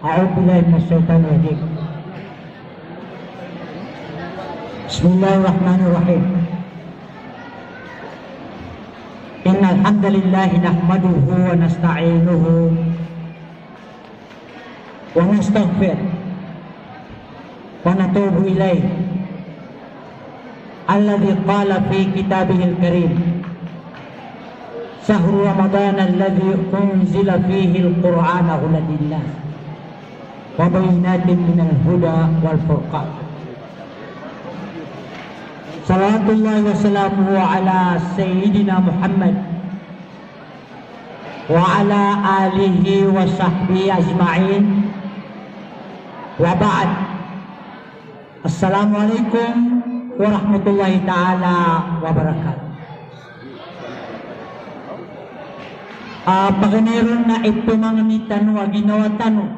أعوذ بالله من الشيطان الرجيم. بسم الله الرحمن الرحيم. إن الحمد لله نحمده ونستعينه ونستغفره ونتوب إليه الذي قال في كتابه الكريم شهر رمضان الذي أنزل فيه القرآن هدى للناس وبينات من الهدى والفرقان. Salawatullah wa salamuhu ala Sayyidina Muhammad wa ala alihi wa sahbihi ajma'in wa ba'd. Assalamualaikum warahmatullahi ta'ala wabarakatuh. Pagkaniron na ito mga nitan wa ginawa tanong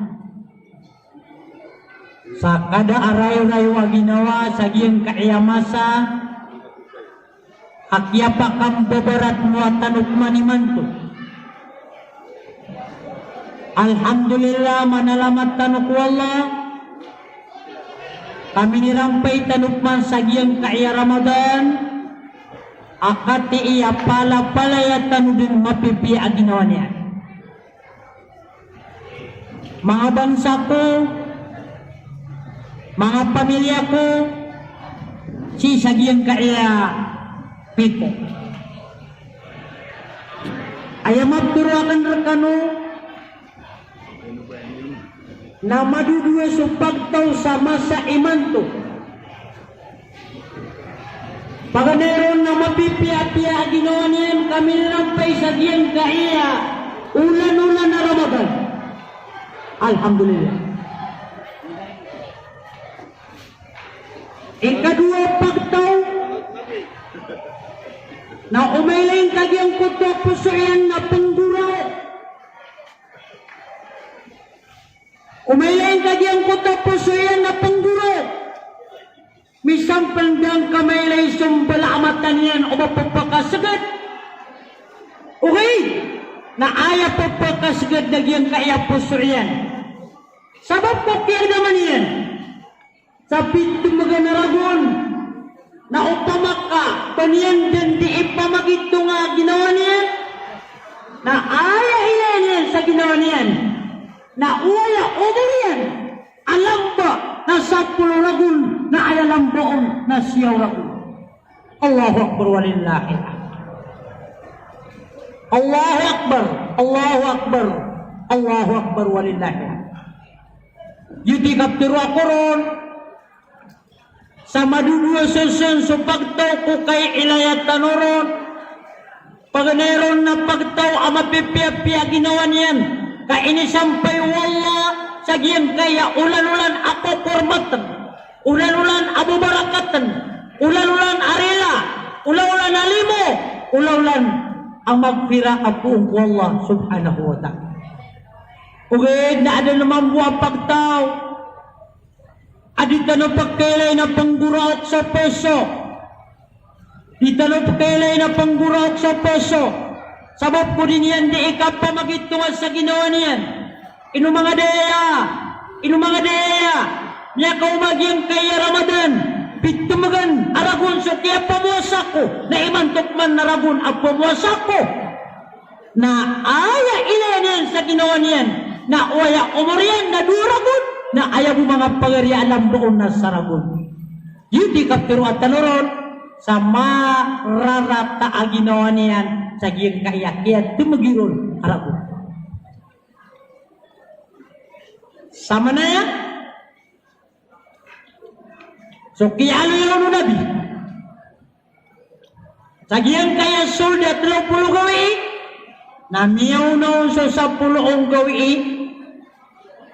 sa kada aray-aray wa ginawa sa giyang kaiyamasa akya pa kang babarat mo at tanok manimanto. Alhamdulillah manalamat tanok wallah kami nirampay tanok man sa giyang kaiya Ramadan akati iya pala-palaya tanudin mapipi ang ginawa niya. Mga bangsa ko, mga pamilya ko, si sagiyang kaya pito. Ayam abdurakan rekano na maduduwe supagtaw sa masa iman to. Paganeron na mapipiya-piya ginawa niyan kami nampay sagiyang kaya ulan-ulan na Ramadan. Alhamdulillah. Ikadua pagtaw na umaylain kagyang kuto pusuyan na penggurau. Umaylain kagyang kuto pusuyan na penggurau. Misang pendang kamaylay sumbala amatan yan o mapapakasagad. Okay, na ayaw papakasagad na gyang kaya pusuyan. Sabab ko kaya naman yan. Sa pintu maganaragon na upamak ka paniyan din di ipamagit ito nga ginawa niya na ayaw niyan sa ginawa niyan na uwaya umar yan alam ba na sa puluragon na ayalam baon na siyaw ragon. Allahu Akbar walillahi Allahu Akbar Allahu Akbar Allahu Akbar walillahi. Yuti kaptiru ako ron sa madudua sesun so pagtaw ko kay ilayat tanoron pagneron na pagtaw ama pipiya-piya ginawa niyan ka inisampay wallah sa giyang kaya ulan-ulan ako kormatan ulan-ulan abo barakatan ulan-ulan arela ulan-ulan alimo ulan-ulan ang magpira ako wallah subhanahu wa ta'ala. Ugid na ada naman buwa pagtaw adita na pagkailay na pangguraot sa peso. Dita na pagkailay na pangguraot sa peso. Sabab ko din yan, di ikaw pa magitungan sa ginawa niyan. Ino mga deya. Niya ka umagyang kaya Ramadan. Bitumagan, aragon sa tiya pamuasa ko. Na imantok man naragon ang pamuasa ko. Na aya ilay niyan sa ginawa niyan. Na uwaya umariyan na duragon. Na ayaw mga pagariya alam doon na saragon. Yuti kaptiro at tanuron sa mararata ang ginawa niyan sa giyang kaya tumagiron aragon. Sama na yan. So kiyalo yung nabi. Sa giyang kaya solda 30 gawi na miyaw na sa 10 gawi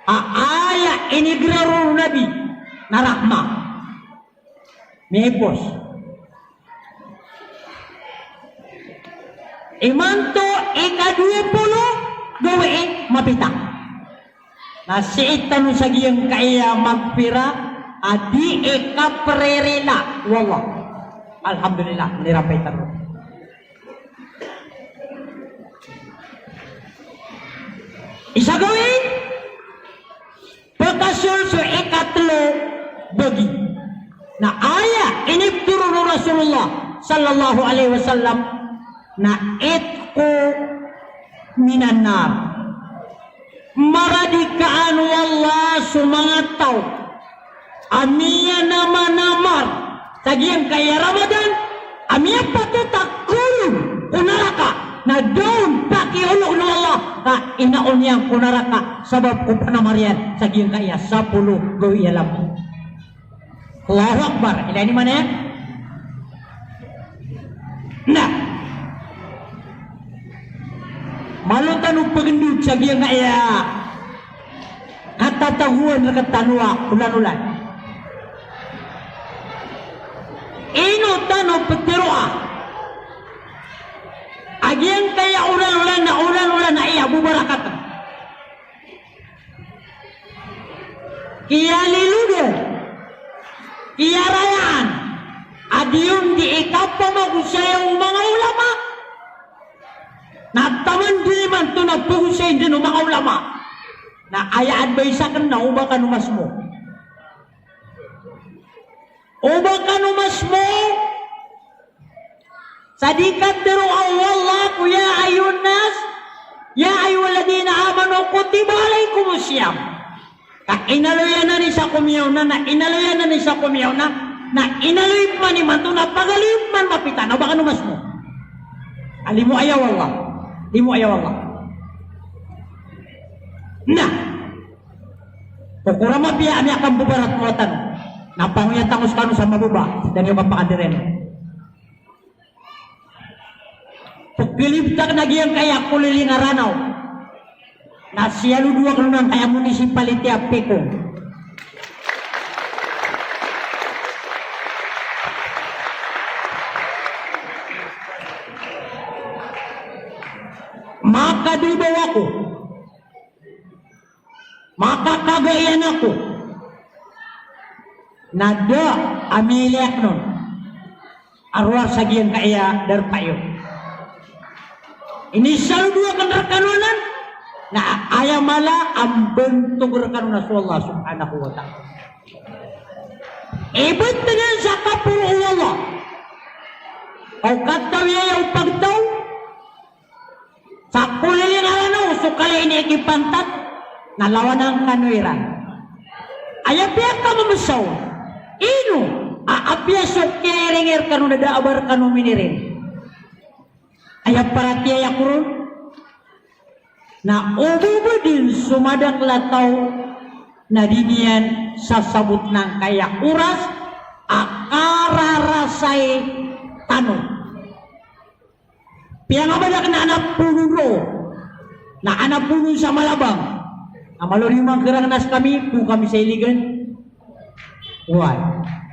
aaya inigraro nabi na rahma mepos imanto ika-20 gawi mapita na siitan sa giyang kaya magpira adi ika-prerela wallah alhamdulillah nirapay taro. Isa gawin kasul so ikatlo bagi. Na aya ini turun Rasulullah sallallahu alaihi wasallam na itku minan nar. Maradikaan wallah sumangatau. Amia nama-namar. Sagiang kaya Ramadan. Amia patutak kulun kunaraka. Na doon paki ulo na Allah. Na inaon niyang kunaraka. Sabab ko panamarian. Sagiang kaya 10 gawi alam. Allahu Akbar. Ila ini mana ya? Nah. Malutan upagendut sagiang kaya. Kata tahuan rekat tanua ulan-ulan. Ino tano petiroa. Agian kaya ulan-ulan na iya bubarakat. Kia liludan. Kia rayaan. Adiun diikap pamagusayang mga ulama. Na taman diliman to nagpagusay din ng mga ulama. Na ayaan ba isa kan na uba ka numas mo. Uba ka numas mo. Sadikat dero Allah ya ayun nas. Ya ayyuhalladhina amanu kutiba alaikumusiyam. Ka inaloyan na ni sa kumiyaw na inaloyan na ni sa kumiyaw na inaloy man ni man to na pagalit man mapitan. Uba ka numas mo. Alimu ayaw Allah. Limu ayaw Allah. Nah, pokoknya mah pihak ini akan bubarat muatan. Napangnya tangus kanu sama bubah dan yung kapakadirin. Pagkiliptak na giyang kaya kuliling aranaw. Na siya ludua kanunang kaya municipality apiko. Maka dibawa ako. Maka kagayan ako. Nada amiliak nun. Arwah sagian kaya darpayo. Ini selalu dua kenderkanunan. Na ayamala ang bentuk rekanunan Allah subhanahu wa ta'ala. Ibut dengan sa kapuro Allah. Kau kataw yayaw pagtaw. Sa kuliling aranaw, so kaya ini ikipantat, nalawan ang kanuiran. Ayapiak ka mamasaw. Ino, aapya so kiringir kanu nadaabar kanu minirin. Ayap para tiyaya kurun. Na ububo din sumadak lataw na dinian sasabot ng kaya uras, akararasay tanong. Piyang abadak na anak puno na anak puno sa Malabang. Amalor yung mga kerangnas kami, kung kami sa iligan. Why?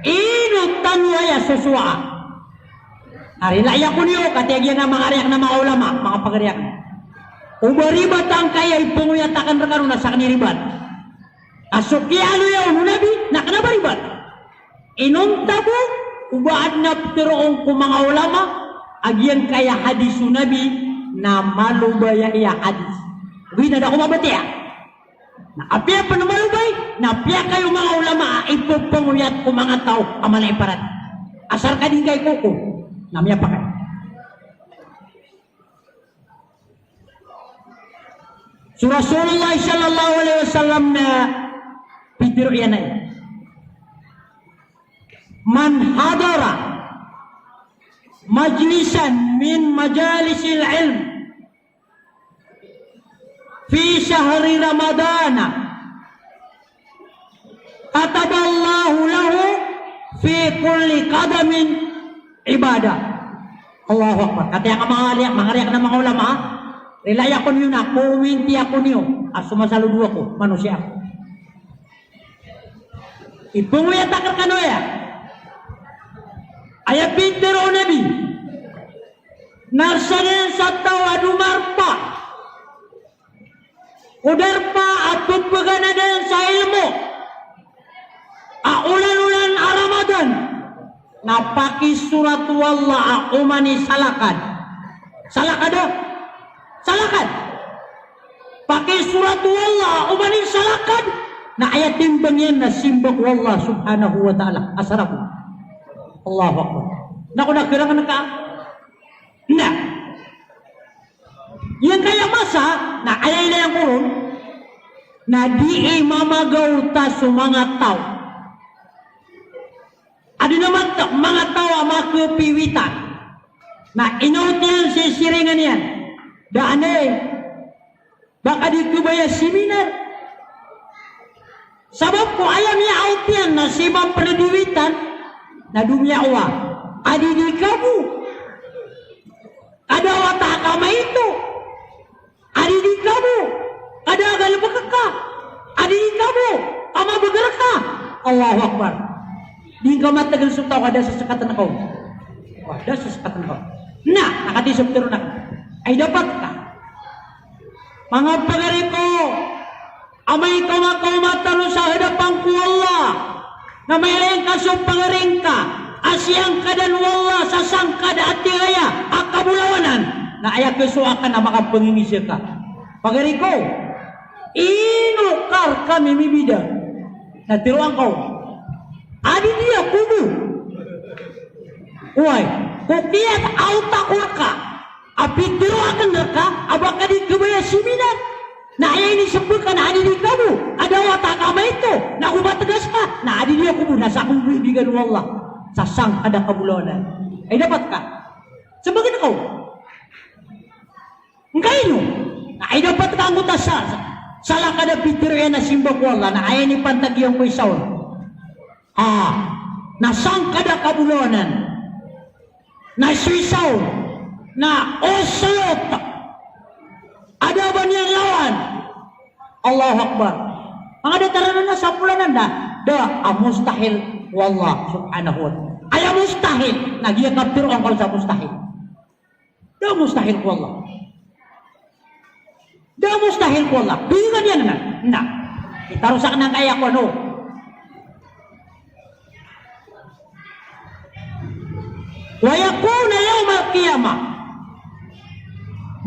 Ino tanwaya susua. Arilaya ko niyo, katiagyan na mga ariyak na mga ulama, mga pagariyak. Ubaribat ang kaya ipunguyatakan rekano na sa kaniribat. Asukyalo yaw nunabi, na kanabaribat. Inom tabo, ubaad na pteroong kung mga ulama, agian kaya hadis Nabi na malubaya iya hadis. Uy, nada ko mabati ya. Na apya pa na malubay, na apya kayo mga ulama, ipupanguyat ko mga tao, amalay parat. Asar ka din kay kuko, namya pa kayo. So Rasulullah sallallahu alaihi wasallam na pitiro yan ay. Man hadara majlisan min majalisil ilm fi syahri ramadana kataballahu lahu fi kulli qadamin ibadah. Allahu Akbar. Kata yang mga riyak na mga ulama, relaya ko niyo na, kuminti ako niyo, sumasaludo ako, manusia ako. Ipunguya takar kanoya. Ayat bintero nabi. Narsanin sa tawa dumarpa. Udarpa at pagpagana din sa ilmo. Ulan-ulan Ramadan. Napaki surat wallah umani salakan. Salakada. Salakan. Pakai surat wallah umani salakan. na ayat timbang yan na simbang wallah subhanahu wa ta'ala. Asarap. Allahu Akbar. Naku nagkirangan ka? Na. Yang kaya masa na ayat na yang kurun na di mamagaw ta mga tao. Ada naman mga tao makupiwitan na inaut niyan sisiringan yan. Daanay baka di kubaya seminar. Sabab ko ayam ya out yan na sibang pendidikan na dunia awa. Adi di kamu. Ada watak kama itu. Adi di kamu. Ada agal bekaka. Adi di kamu. Ama bergerak ka. Allahu Akbar. Di kamat tegal sutaw ada sesekatan kau. Ada sesekatan kau. Nah, nakati subtiro na. Ay dapat ka. Mga pagari ko. Amay kamakaumatalo sa hadapan ko Allah na mayroon ka sa pangaring ka asyang kadan wallah sa sangkad at tigaya akabulawanan na ayak kesuakan na makapangingisya ka pagari ko inukar kami mibida na tiruang ko adi dia kubu uy kukiat autakor ka api tiruakan ka abaka di kebaya siminan. Nah ayah ini sebutkan adi di kamu ada watak kama itu nak ubat tegas ka nah adi dia kubu nasa kubu bigan wallah sasang ada kabulanan ay dapatkah sebagai kau engkau ino nah ay dapat ka anggota salah kada pitir yan na simbang wallah na ayah ni pantag yung kuisaw nasang kada kabulanan na suisaw na oslot ada ba niyang lawan? Allahu Akbar. Ang ada taranan na sa pulanan da mustahil wallah subhanahu wa ta'ala. Ay mustahil. Nagiya kaptiro ang sa mustahil. Da mustahil wallah. Da mustahil wallah. Bingan yan na. Itarusak na kaya ko no. Wa yakuna yawmal qiyamah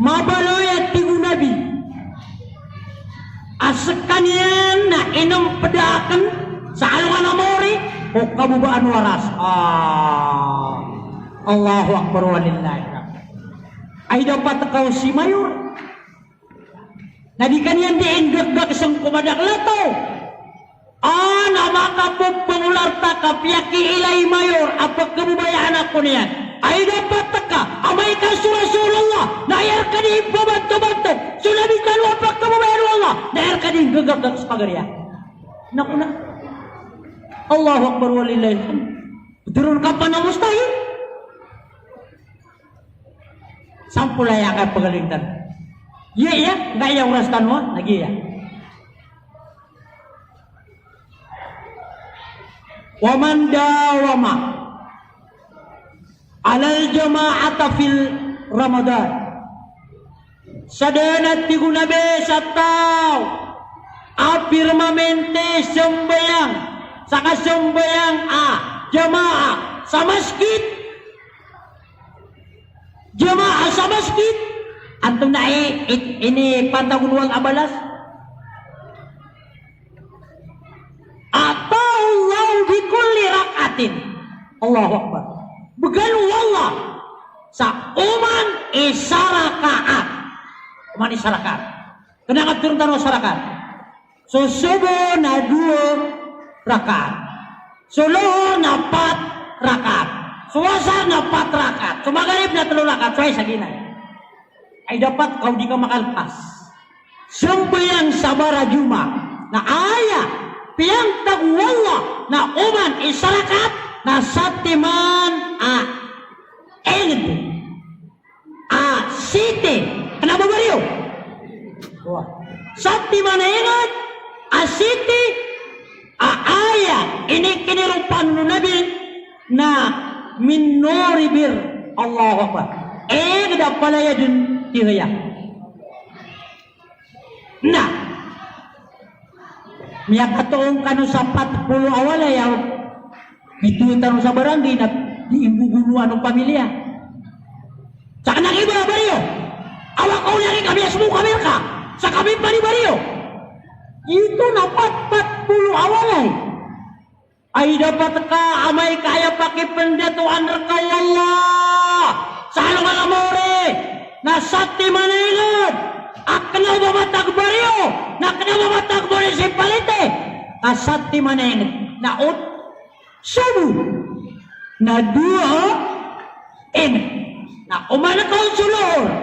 mabaloyat tigu nabi asekan yan na inang pedakan sa alwan amori o kabubaan waras Allahu Akbar walillahi ay dapat kau si mayor nadikan yan diinggak isang kumadak lato nama kapag pengular takap yaki ilay mayor apa kebubayaan aku niyan ay dapat teka amay ka Rasulullah nayar ka di babanto-banto sunabi ka luwa pa kabubayan Allah nayar ka di gagagag sa pagarya naku na Allahu Akbar walillahi turun ka pa na mustahil sampulaya ka pagalingtan iya nggak iya urastan mo lagi ya waman dawama alal jama'ata fil Ramadan sadanat tigunabe sataw afirmamente sembayang saka sembayang jamaah sa masjid jamaah sa masjid antum na ini pantagunwang abalas atau Allah bikulli rakatin Allahu Akbar begalu wallah sa uman isarakaat uman isarakaat kena ngatur taro sarakat so subuh na 2 rakaat suluh na 4 rakaat suasar na 4 rakaat sumagarib na 3 rakaat so sagina ay dapat kau di ka makalpas sembayang sabara juma na ayah piyang tagwallah na uman isarakat na satiman siti kenapa bariyo satiman ingat siti ayat ini kinirupan nabi na min nuri bir Allahu Akbar kada palaya dun tihaya nah miyak katoong kanu sa 40 awal ya itu tanu sa barang di ibu bunuan ng pamilya sa kanang iba bariyo awak kau nyari kami semua kamil ka sa kami bari bariyo itu na pat awalai. Ay dapat ka amay kaya pakai pendatuan rekay Allah. Salo nga lamore. Nasati maningad. Akna mamatag baryo. Nakna mamatag baryo si palite. Kasati maningad. Naot. Sabu. Na dua. Na umana kaunsulor.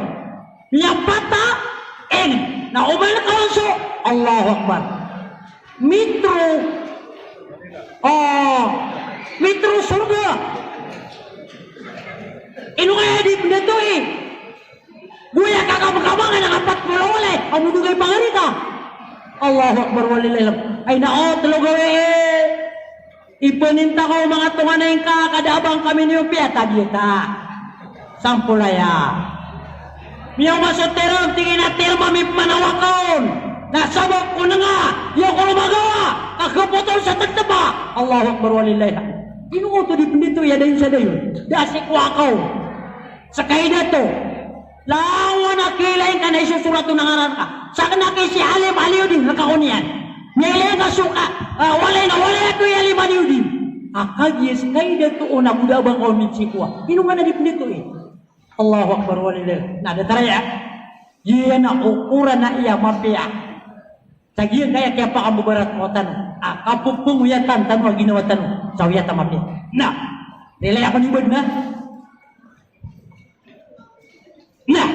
Yang pata. Na umana kaunsul. Allahu Akbar. Mitro surga. Inu kaya di pendeto Buya kakam-kamangan ang 40 oleh. Ang mudugay pangarita. Allahu Akbar walillah. Ay nao, tulugaw ipaninta ko mga tunganay ka. Kadabang kami niyo piyata dita. Sampulaya. Miyaw masoterong tingin natin mamip manawakaon. Nasabak ko na nga. Yung ko lumagawa. Kakapotol sa tagtaba. Allahu Akbar walillah. Inuuto di pendito ya dayon sa dayon. Dasik wakaw. Sakay na to. Lawan na kilain ka na isusulat ng ngaran ka. Saka na kay si Halim Aliudin. Nakakunian. Nilay ka suka. Walay ako yung Halim Aliudin. Akag yes kay dito na buda bang kaumin si kuwa. Inu nga na di pendito Allahu Akbar walillah. Nada taraya. Iya na ukuran na iya mapia. Sagiyan kaya kaya pa kamubarat mo tanong. Kapupung uyatan tanong ginawa tanong. Sa uyatan mapia. Nah. Nilay ako nibad na. Nah.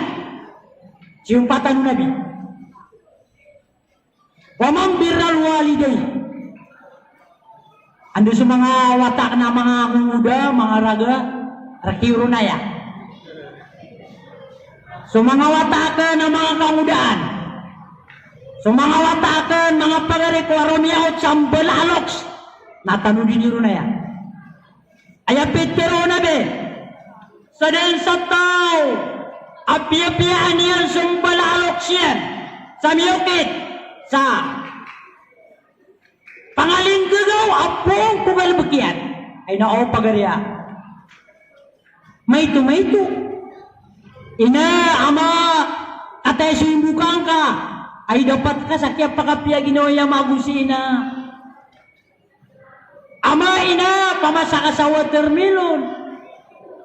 Siumpatan Nabi. Wa man birral waliday. Ando sa mga watak na mga muda, mga raga, rakiro na ya. So mga watakan ng mga kamudaan. So mga watakan, mga pagarik, waromiyaot, sambal aloks. Natanong din yun na yan. Ayapit pero na be. Sa din sa tao, api-apiaan yan, sambal aloks yan. Sa miyokit, sa pangaling gagaw, apong pugalbukyan. Ay nao pagarya. Mayto. Ina ama atay simbukang ka ay dapat ka sakya pakapya ginawa magusina. Ama ina pamasa ka sa watermelon.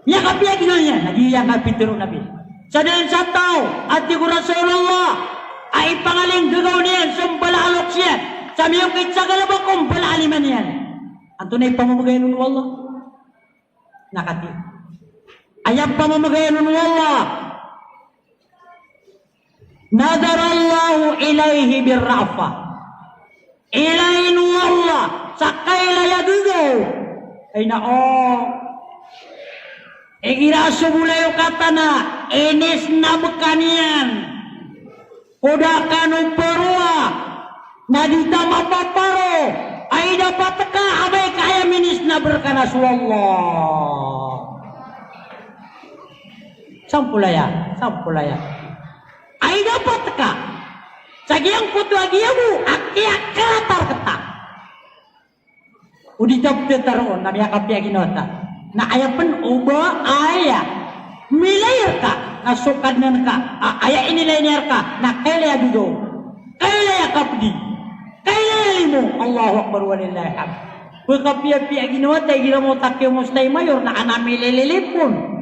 Ya kapya ginawa nagiya ka pitero nabi. Sa din sa tao at di ko Rasulullah ay pangaling gagaw niyan sumbalalok siya. Sa miyong kitsa galabang kong balaliman yan. Anto na ipamamagayan ng Allah. Nakati. Ayang pamamagayan ng Allah. Nadarallahu ilayhi birrafa. Ilayin Allah. Sakay layagugaw. Ay nao. Igiraso mulayo kata na. Inis na bekanian. Kuda kanong perua. Nadita mapaparo. Ay dapat ka. Abay kaya minis na berkanas wallah. Sampulaya. Ay dapat ka. Sagiyang puto agiyamu. Akiyak kalatar ketak. Uditap tetaroon. Nami akapya ginota. Na ayapan uba ayah. Milayar ka. Nasukad na ka. Ayah inilayar ka. Na kailaya dugo. Kailaya kapdi. Kailaya limo. Allahu Akbar walillahi hamd. Pagkapya ginota. Ginawa takyo mustay mayor. Na anami lilipon.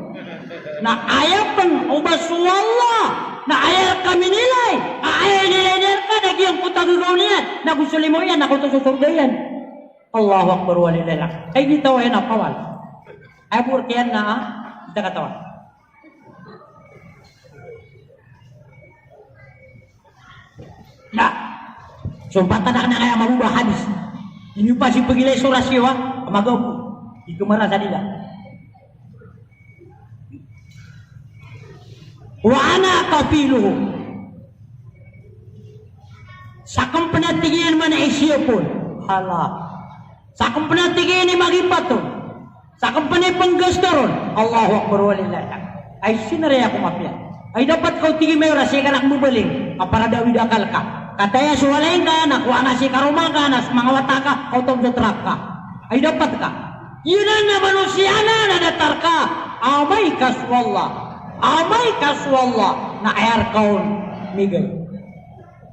Na ayapan ubas wallah. Na ayar kami nilay. Ayar nilay ka. Nagyang putagagaw niyan. Na gusto mo yan. Ako ito susurda yan. Allahu Akbar walillah. Ay dito ay napawal. Ay burkiyan na kita katawan. Nah. Sumpatan na kaya mabubah hadis. Ini pasti pagilay surasyo ha. Amagaw po. Ito marasa nila. Wa ana kafiluhu. Sakang panatigyan man ay siya po. Hala. Sakang panatigyan ni magipato. Sakang panay panggastaron. Allahu Akbar walillah. Ay sinaraya ko mapya. Ay dapat kau tingin may oras. Ika nakmubaling. Para dawid akal ka. Kataya suwalain ka. Nakuha na si karumang ka. Nas mga wata ka. Autom sa truck ka. Ay dapat ka. Yun na manusia na nadatar ka. Amay kaswallah. Amay kaswallah na ayar kaun migay.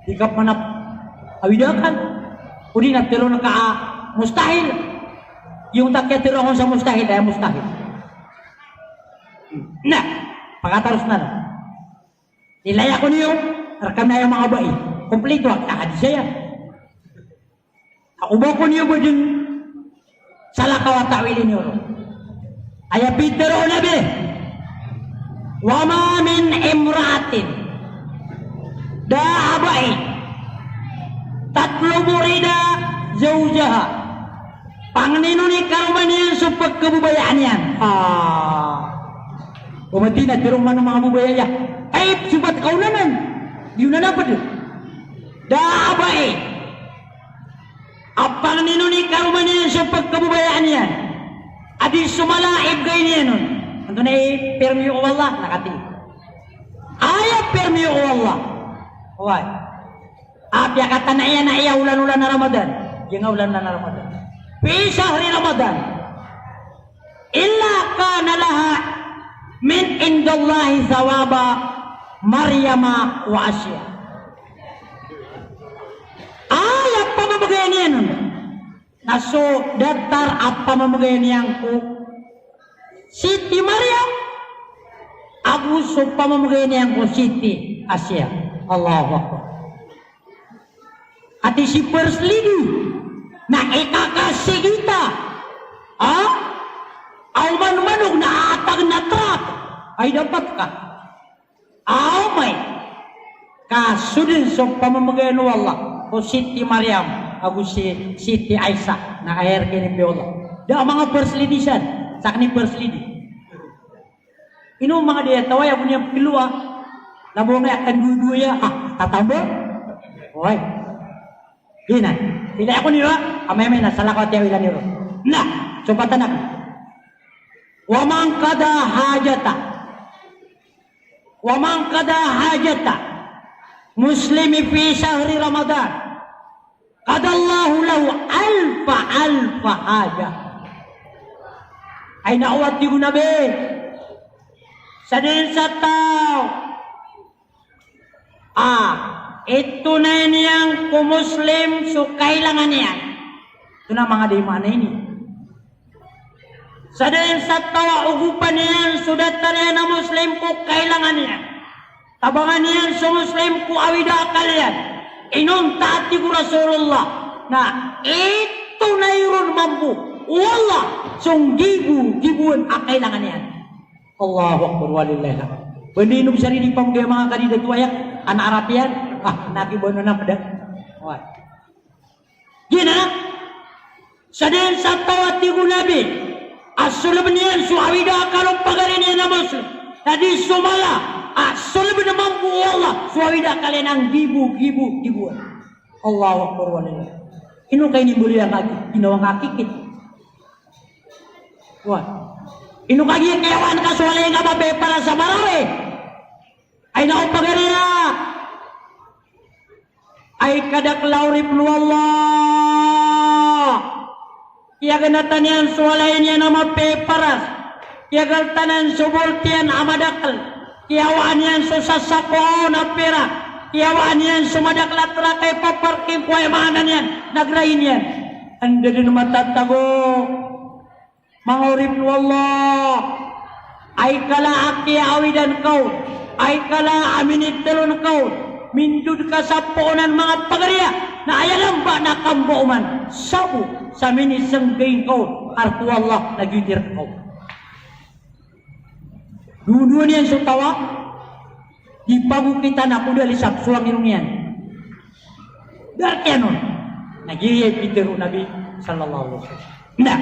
Dikap manap awidakan. Udi na tiro na ka mustahil. Yung takya tiro ako sa mustahil ay mustahil. Na, pagkataros na. Nilaya ko niyo, rakam na yung mga bayi. Kompleto, nakadi siya yan. Ubo ko niyo ba din salakaw at tawilin niyo. Ay Peter o Nabi, wama min imraatin da'abai tatlo murida zawjaha pangnino ni karumanian sa pagkabubayaan yan. Umati na tirong man mga bubaya ay subat kaunanan yun na napad da'abai apang nino ni karumanian sa pagkabubayaan yan adi sumalaib gay niya nun ando na permi ko Allah nakati ayat permi ko Allah why apya kata na iya ulan-ulan na Ramadan yung ulan na Ramadan fi syahri Ramadan illa kana laha min indallahi thawaba Maryama wa Asya ayat pamamagayan niya nun naso datar apa mamagayan niyang ko Siti Maryam aku so pamamagayan niyang ko Siti Asya Allahu Akbar ati si First Lady na ikakasih kita aw manumanong naatag na trap ay dapat ka aw may kasudin so pamamagayan ng Allah o Siti Maryam aku si Siti Aisyah na air kini Allah da mga First Lady siya sakni First Lady ino mga dia taway ako niya pilua labo nga akan dua-dua tatambol oy gina tidak ako nila amay na salah ko tiyaw ilan nila na subatan ako wa man qada hajata muslimi fi syahri Ramadan qadallahu lahu alfa haja ay naawat di Nabi sa din sa tao ito na niyang kumuslim so kailangan niyan ito na mga di mana ini sa din sa tao ugupan niyan sudat na muslim ko kailangan niyan tabangan niyan so muslim ko awida kalian inon taati ko Rasulullah na ito na yun mampu wallah song gibuan kailangan niyan Allahu Akbar walillahi beninum sarili pamgaya mga kandidat tuayak anak Arabian nakibono na pada gina sa din sa tawati ko Nabi asulab niyan suawida kalong pagarin niya na muslim tadi sumala asulab naman po Allah suawida kalian ang gibuan Allahu Akbar walillahi ino kayo ni Bulia kagi ginawang akikit ino kagi kayawan ka suwalay nga babe para sa marawi ay naong pagarina ay kadak laurip nu Allah iya ganatan yan suwalay niya na mapeparas iya gantanan subultian amadakal kiyawaan yan susasako na pera kiyawaan yan sumadaklat kay paparking kuwayamanan yan nagrain yan anda din matatago mga urip nu Allah ay kala akiawi dan kau ay kala aminit telon kau mindud ka sa poonan mga pagariya na ayalam ba na kambuuman sabu sa minisang gain kau artu Allah nagidir kau dua-dua niyan so tawa ipagu kita na kuda lisap sulang irungian darkian nun nagiyay pitiru Nabi sallallahu alaihi wasallam nah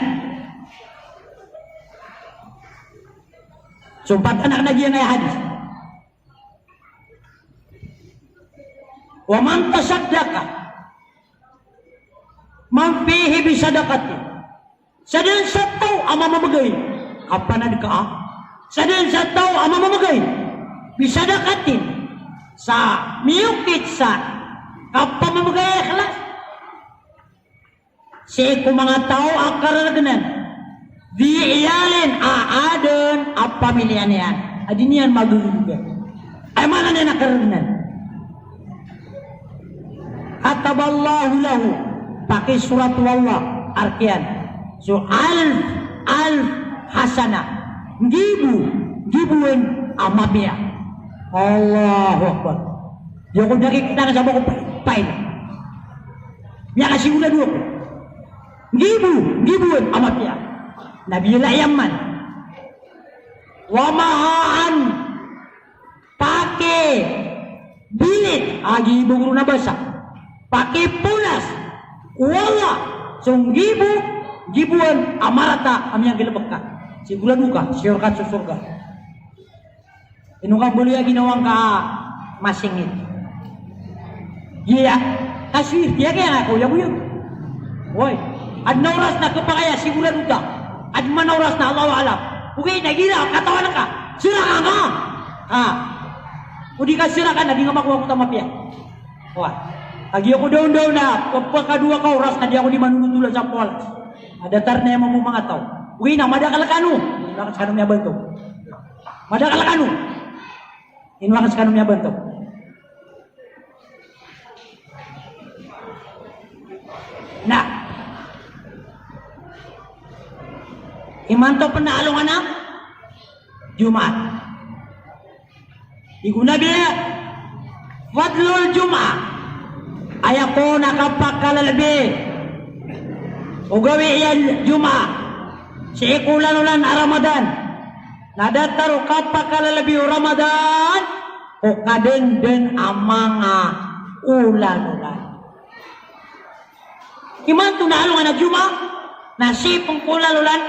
sumpat anak nagiyan ay hadis wa man tasaddaqa man fihi bisadaqati sadin satau ama mamagay kapan na ka sadin satau ama mamagay bisadaqatin sa miyukit sa kapan mamagay ikhlas si ku mga tao akaraganan di iyalin aaden apa pamilya niyan adinian magulugan ay mana niya nakaraganan kataballahu lahu pakai surat wallah arkian so alf hasanah gibuan amapia. Allahu Akbar. Dia ko dari kita sama ko pain. Nya kasih ulah dua. Gibuan amapia. Nabi Yaman. Wa mahaan pakai bilit agi ibu guru nabasa. Pakai pulas. Wallah sung gibuan amarata am yang gelebekkan. Si bulan duka, surga. Inukang boleh ginawang ka masingit. Iya, kasih dia kaya ako, yabu yun. Woy, ad nauras na kapakaya si bulan duka. Ad manauras na Allah alam. Bukay na gila, katawan ka. Sirakan ka. Ha. Kung di ka sirakan na, di nga makuha ko tamapiya. Wah, lagi ako daw na, pagkadua ka oras na di ako di manunutula sa polas. Adatar na yung mga tao. Uy na, madakal kanu. Inuwakas ka niya banto. Madakal kanu. Inuwakas ka niya banto. Nah. Imanto penaalong anak. Jumat. Iguna biya. Fadlul Jumat. Ayako nakapakalalabi. Ugawi yan Jumat. Si ikulan-ulan Ramadan. Nadataru kapakalalabi Ramadan. O kadenden amanga ulan-ulan. Iman tu naalong anak Juma. Nasi pengkulan-ulan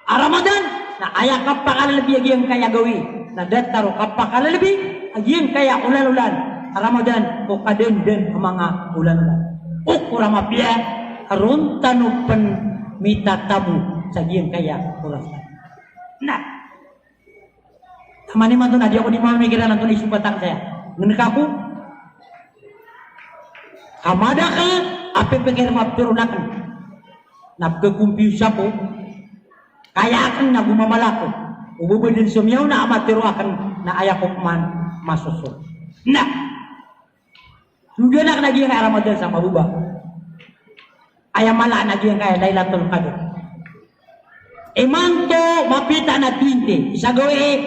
Ramadan. Na ayak kapakalalabi agi yang kaya gawi. Nadataru kapakalalabi agi yang kaya ulan-ulan Ramadan. O kadenden amanga ulan-ulan. O kuramapya harun tanupen mita tabu. Sagian kaya ulas. Nah, tamani man tu na di ako di mau mikiran nanti isu batang saya. Ngenek aku, kamada ka apa pikir mapturunakan. Nap kekumpiu sapo, kaya akan na gumamalako. Ububedin sumiyaw na amatiru akan na ayak man masusul. Nah, sudah nak lagi yang kaya Ramadan sama bubah. Ayam malak lagi yang kaya Lailatul Qadar. Imanto mapita na 20 isa gawi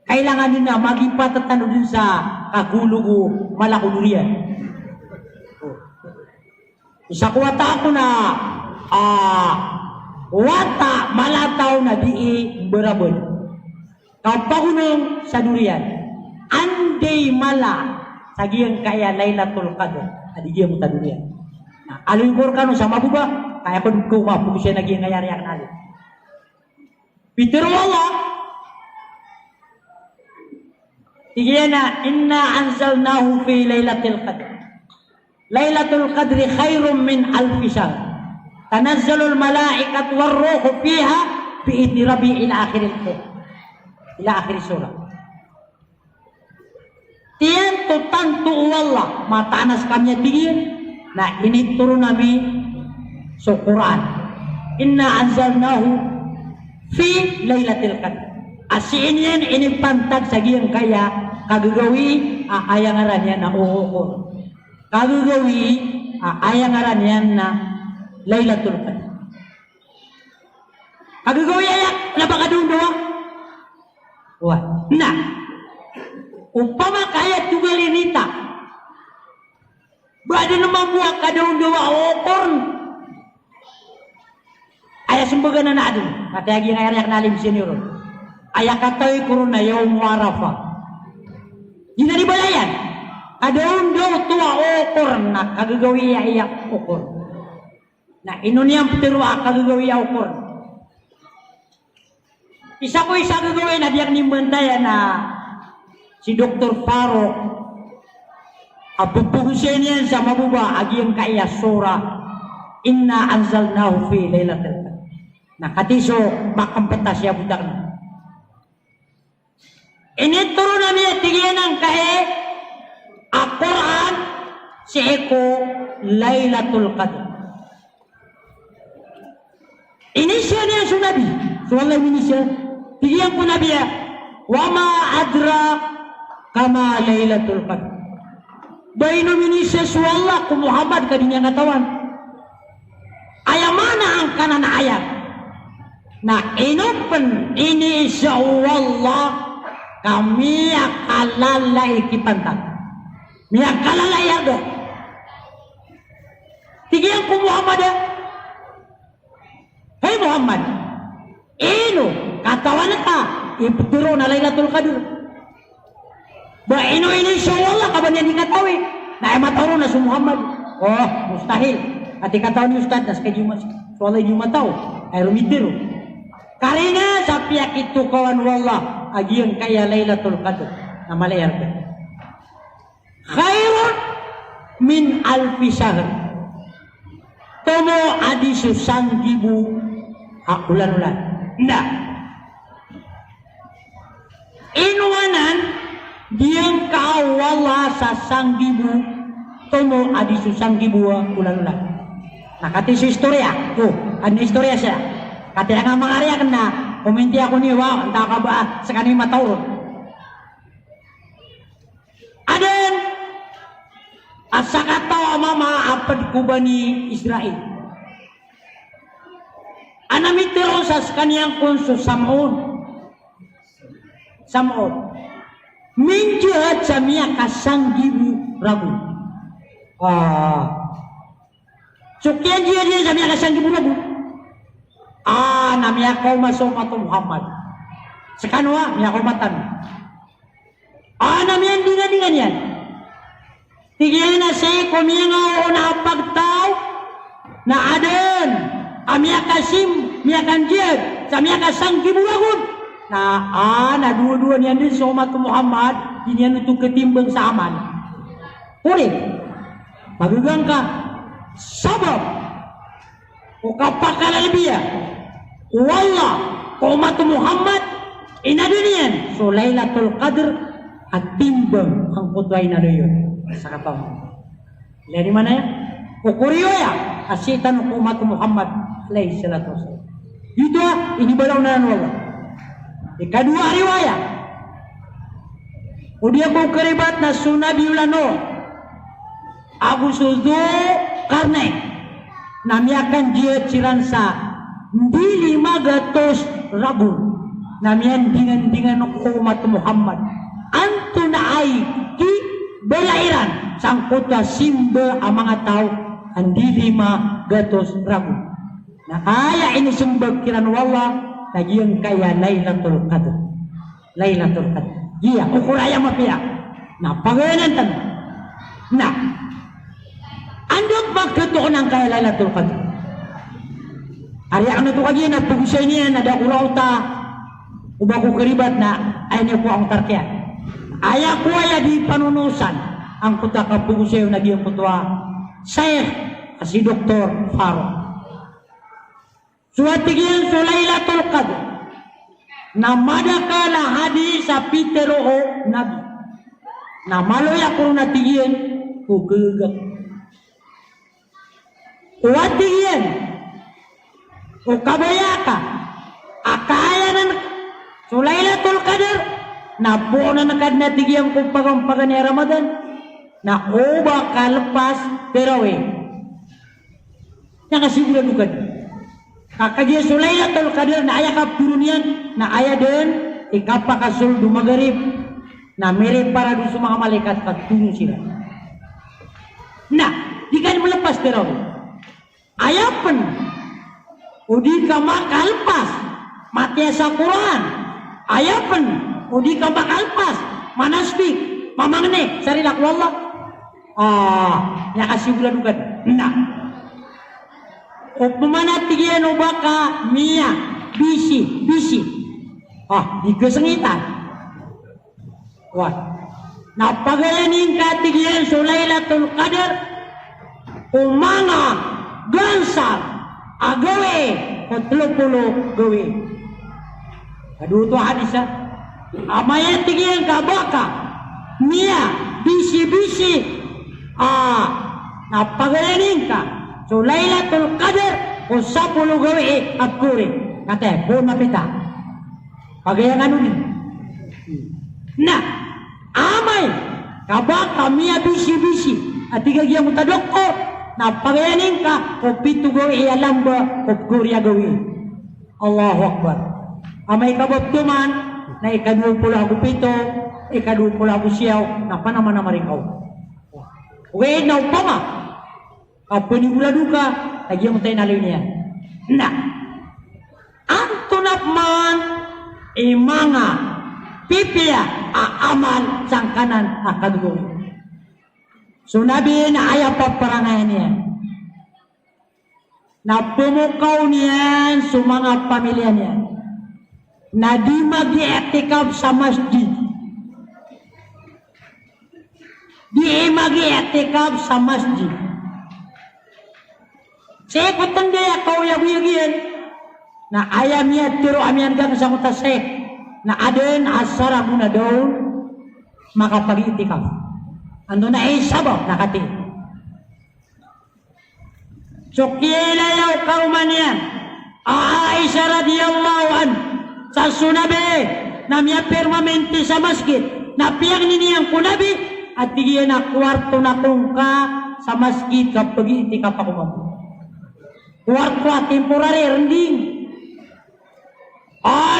kailangan din na magipatatan din sa kagulugo malakudurian. Isa kuwata ako na wata malataw na di berabon kapagunong sa durian anday mala sagiyang kaya Lailatul Qadar adigiyang ta durian. Nah, alingkor kanu sama buba kaya ko mapu siya naging ngayari ang nalit. Peter Allah. Tigiyana, inna anzalnahu fi Lailatul Qadr. Lailatul Qadri khairum min alfi shahr. Tanazzalul malaikat warruhu fiha bi'idni rabi'il akhiril khir. Ila akhir surah. Tiyan to tantu wallah. Matanas kami tigil. Nah ini turun nabi so Quran. Inna anzalnahu fi Lailatul Qadr. Asin yan ini pantag sa giyang kaya kagagawi ayang aran yan na uukor. Kagagawi ayang aran yan na Lailatul Qadr. Kagagawi ayak na baka doon doon. Wah, nah upama kaya tugalinita berada naman buat kadang doa okor. Ayah sembaga na adun. Kata lagi yang ayah nalim senior. Ayah kata kurun na yaum Arafah. Jina dibalayan. Kadang doa tua okor na kagagawi ayah okor. Nah inunya petirwa kagagawi okor. Isa ko isa gagawin na diyak nimbantaya na si Dr. Farok. Abu Hussein yan sa mabuba agi yang kaya surah inna anzalnahu fi Lailatul Qadr. Nakatiso makampeta siya budak na. Ini turun namin tigyan ng kaya Al-Quran si Eko Lailatul Qadr. Ini siya niya sunabi. Suwalay ini siya. Tigyan ko nabi ya. Wa ma adra kama Lailatul Qadr. Bainu minisa suwallah ku Muhammad kadinya ngatawan. Ayat mana ang kanan ayat? Nah inopen ini insyaallah kami akalalay kipantang. Mi akalalay ada. Tigyan ku Muhammad ya. Hei Muhammad, ino katawan ka ibtiro na Lailatul Qadar. Ba ino ini insyaallah kaban yang dikatawi. Na mataro na si Muhammad. Oh, mustahil. Ati katawan ni Ustaz nas kay Jumat. Soalnya Jumat tahu. Ay rumitiro. Karena sapiak itu kawan wallah agian kaya Lailatul Qadar. Nama layar ka. Khairun min alfi syahr. Tomo adi susanggibu ulan-ulan. Ndak. Inuanan diang kau wallah sasanggibu tomo adi susanggibu ulan-ulan. Nah kati si istorya. Tuh, kan istorya siya. Kati nga mga ariya kena komenti ako ni wow entah ka ba sekali matawron. Aden asa kata mama apad kubani Israel. Anamitiro sa kaniyang konso Samon. Minjat sa miya kasanggibu rabu. Sukyan dia sa miya kasanggibu rabu. Namanya kau masuk matu Muhammad. Sekanwa miya kau matan. Namanya dingan-dingan yan. Tigyan na siya kumingaw na pagtaw na aden. Miya kasim, miya kanjid, sa miya kasanggibu rabu. Na dua-dua niyan din sa umat Muhammad, diyan ito ketimbang sa aman. Uri, magagang ka, sabab, o kapakalalabiya, wallah, umat Muhammad, inadiniyan, so Lailatul Qadar, at timbang ang kutway na yun. Sa katawang. Dari mana ya? Kukuriyo ya, asitan umat Muhammad, alayhi salatu wasallam. Ito ini balaw na wallah. Kedua riwayat. Udia ko keribat na sunabi ulano. Abu Suzu karne. Namiakan dia ciransa. Di 500 rabu. Namian dengan umat Muhammad. Antuna ai ki belairan. Sangkota simba amang atau. Andi 500 rabu. Nah ayah ini sembah kiran wallah. Tagian kaya Lailatul Qadar. Lailatul Qadar. Iya, ukuraya mapia. Nah, pagayanan tan. Nah, andok magkatuon ang kaya Lailatul Qadar. Ari ang natukagian na pagusay niya na da urauta ubago keribat na ay niya po ang tarkian. Aya ko aya di panunusan ang kuta ka pagusay na giyang kutwa. Syekh si Dr. Farah. Suatigian Lailatul Qadar. Namada kala hadis sa Pitero o Nabi. Namaloy ako natigian kugagak. Uatigian o kabayaka akayanan Lailatul Qadar na po na nakadnatigian kung pagampagan ni Ramadan na oba kalepas perawe. Nakasigurado ka. Kakajia Lailatul Qadar na ayah kapturunian na ayah den ikapakasul dumagarib na mere para doon sa mga malaikat katulong sila. Nah, di ka melepas pero ayah pen udi ka makalpas mati sa Quran ayah pen udi ka makalpas manasbik mamangne sarilak wallah nya kasih bulan dukan. Nah o pumanatigian o baka miya bisi dikesengitan wah napagayanin katigian so Lailatul Qadar umanga gansar agawe o 30 gawe aduh to hadis amaya tigian ka baka miya bisi napagayanin ka so Lailatul Qadar o 10 gawe agkuri kate po mapita pagayan ano din. Nah amay Kaba kami bisi-bisi. Atiga giya mo ta doktor. Napagayanin ka. Kopito gawi alam ba. Kopgurya gawi. Allahu Akbar. Amay kababtuman. Na ikadulang pula ako pito. Ikadulang pula ako siyaw. Na panama na marikaw. Uwe na upama. Kapag nigula duka. Lagi mo tayo nalay niya. Na. Antonap man. Mga pipia aaman sang kanan akadugoy. So nabi na ayaw paparangayan niya. Na pumukaw niyan sa mga pamilya niya. Na di mag-i-etikab sa masjid. Di mag-i-etikab sa masjid. Saya kutanda ya kau ya buyagin. Na ayam niya tiro amian gang sa mutasek. Na aden asara muna daw makapag-itikaf. Ando na sabab nakati. So kilayaw kauman yan. Aisha radiyallahu an sa sunabi na miya permanente sa masjid. Na piyang niniyang kunabi at tigiyan na kwarto na kung ka sa masjid kapag itikaf ako mo. Kwarto temporary rending.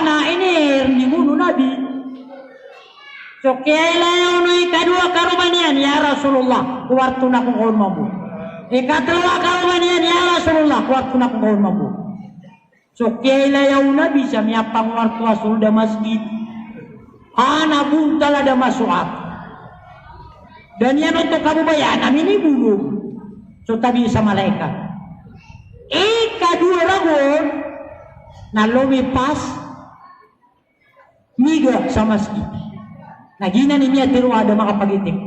Na ini ni munu Nabi. So kailan yung ikadua karumanian ya Rasulullah kuwarto na kung kaon mambu. Ikatlawa karumanian ya Rasulullah kuwarto na kung kaon mambu. So kailan yung Nabi sa miya pangwarto asul da masjid. Buntala da masuat. Dan yan untuk kabubayan namin ni bulong. So tabi sa malaikat. Ikadua ragon na lumipas miga sa masjid. Nagina ni niya tiro ada makapagitik.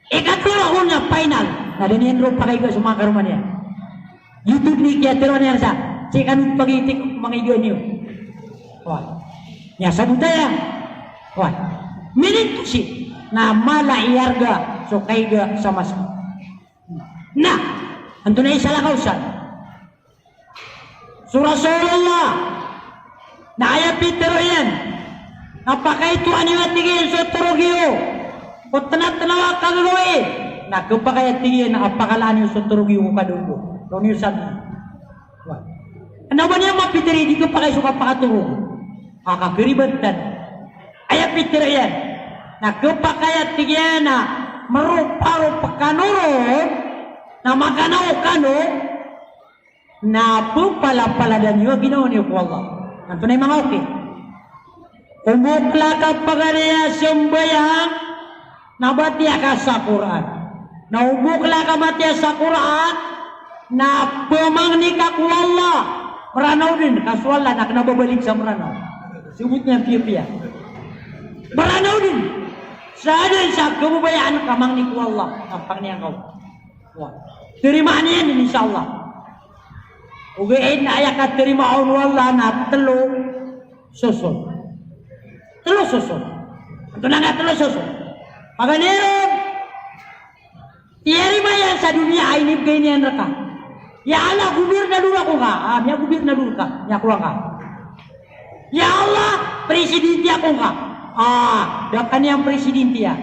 Ikatlo niya final. Na diniyan ro pakaiga sa mga karuman niya. YouTube ni kaya tiro niya sa sikan pagitik mga iga niyo. Wah. Nya sa budaya. Wah. Minit si na mala iarga so kaiga sa masjid. Nah, anto na isa lakausan. Surah Rasulullah na ayat pitero yan. Napakay ito aniwat tigil sa turugyo. O tanat-tanawa kagawin. Nakapakayat tigil na apakalaan yung sa turugyo ko kadugo. Doon yung sabi. Ano ba niya mapiteri? Di ka pa kayo suka pakaturog. Kakakiribatan. Ayat pitero yan. Nakapakayat tigil na maruparo pakanuro na maganaw-kano na pupala-paladan nyo ginawa niyo po Allah. Nanto na yung mga okay. Umukla ka pagariya siyambayang nabatiya ka sa Quran. Na umukla ka matiya sa Quran na pumangni ka ku Allah. Meranaw din. Kaswala na nababalik sa meranaw. Sibut niya piya-piya. Meranaw din. Sa adin sa kabubayaan kamangni ku Allah. Nampang niya kau. Terima niya din insyaAllah. Ugain na ayak at terima Allah na telo susun. Telo susun. Ito na nga telo susun. Paganin. Tiyari mayan sa dunia ay nibgay niyan raka. Ya Allah, gubir na dulu ako ka. Miya gubir na dulu ka. Miya kuha ka. Ya Allah, presidenti ako ka. Dakan yang presidenti ya.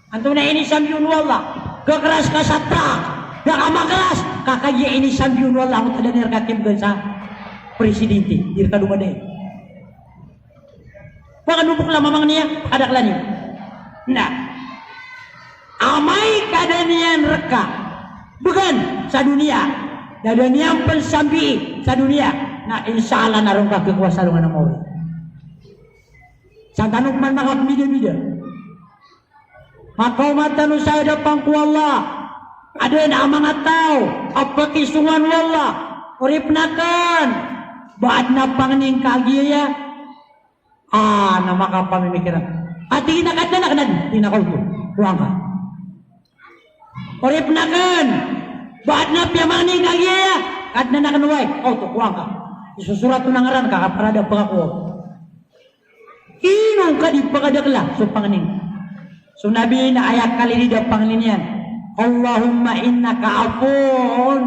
Anto na ini sambiun Allah. Kekeras ka sa trak. Daka makalas. Kakaya ini sambiun Allah. Ako tala nirkatib gan sa presidenti. Dirka dumaday. Pakanupok lang mamang niya. Adaklan niya. Nah. Amai kadanian reka. Bukan sa dunia. Dadanian pensambi sa dunia. Nah insya Allah narong kekuasaan ng mawin. Sa tanong man nakapamida-mida. Maka umatano sa dapang ku Allah. Ada na mga tao. Apa kisungan Allah. Urip nakan. Baad na pangning kagiya. Na makapamimikiran. At tinakad na nakanan. Tinakal ko. Kuwang ka. Urip nakan. Baad na piyamangning kagiya. At na nakanuway. Kuwang ka. Isusurat ko na ngaran. Kakaparada pa ako. Inong ka di pagkadakla. So pangning. So nabi na ayak kali di pangling yan. Allahumma innaka afun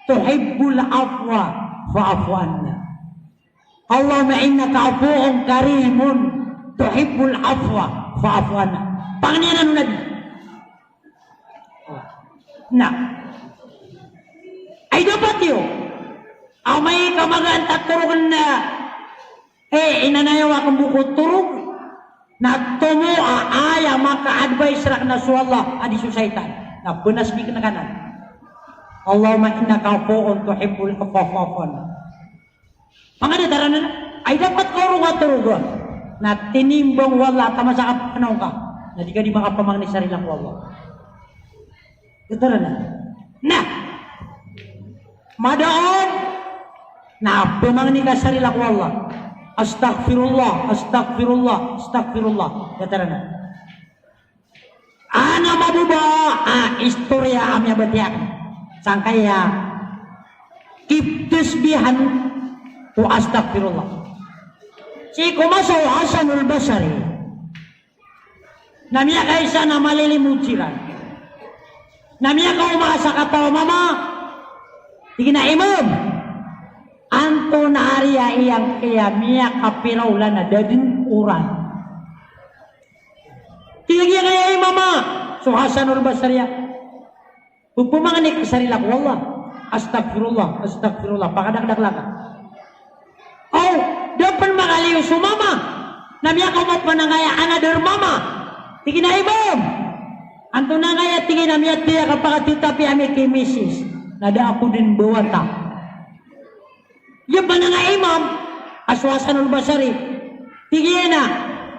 tuhibbul afwa fa'fu anna. Allahumma innaka afuun karimun tuhibbul afwa fa'fu anna. Panganian nabi. Nah, ay dapat yun. Amay kamagaan taturog na inanayaw akong bukod turog na tumo aaya maka-advise rak na su Allah adi susaitan na benas bikin kanan Allahumma innaka afuun tuhibbul afwa pangada daranan ay dapat kau turog na tinimbang wala tama sa kapanaw ka na di ka di makapamang ni sarilang Allah daranan na madaon na pamangni ka sarilang Allah Astaghfirullah, astaghfirullah, astaghfirullah. Katarana. Ana mabuba istorya amya batiak. Sangkaya keep tasbihan tu astaghfirullah. Si kumaso Hasanul Basri. Namanya kaisa na malilimutsiran. Namanya kau masa kata mama. Tigina imam. Anto na Arya iyang kaya miya kapiraulan na dadin uran. Tigagya kaya mama. So Hasanul Basri. Pupumangan ni kasarila ko Allah. Astagfirullah, astagfirullah. Pakadagdaglaka. Oh, dapat makaliw sumama. Namiya ko mo panangaya another mama. Tigina imam. Anto na kaya tigina miya tiya kapakatitapi ami kay misis. Nada ako din bawata. Yung ba nga imam, Hasanul Basri, tigyan na,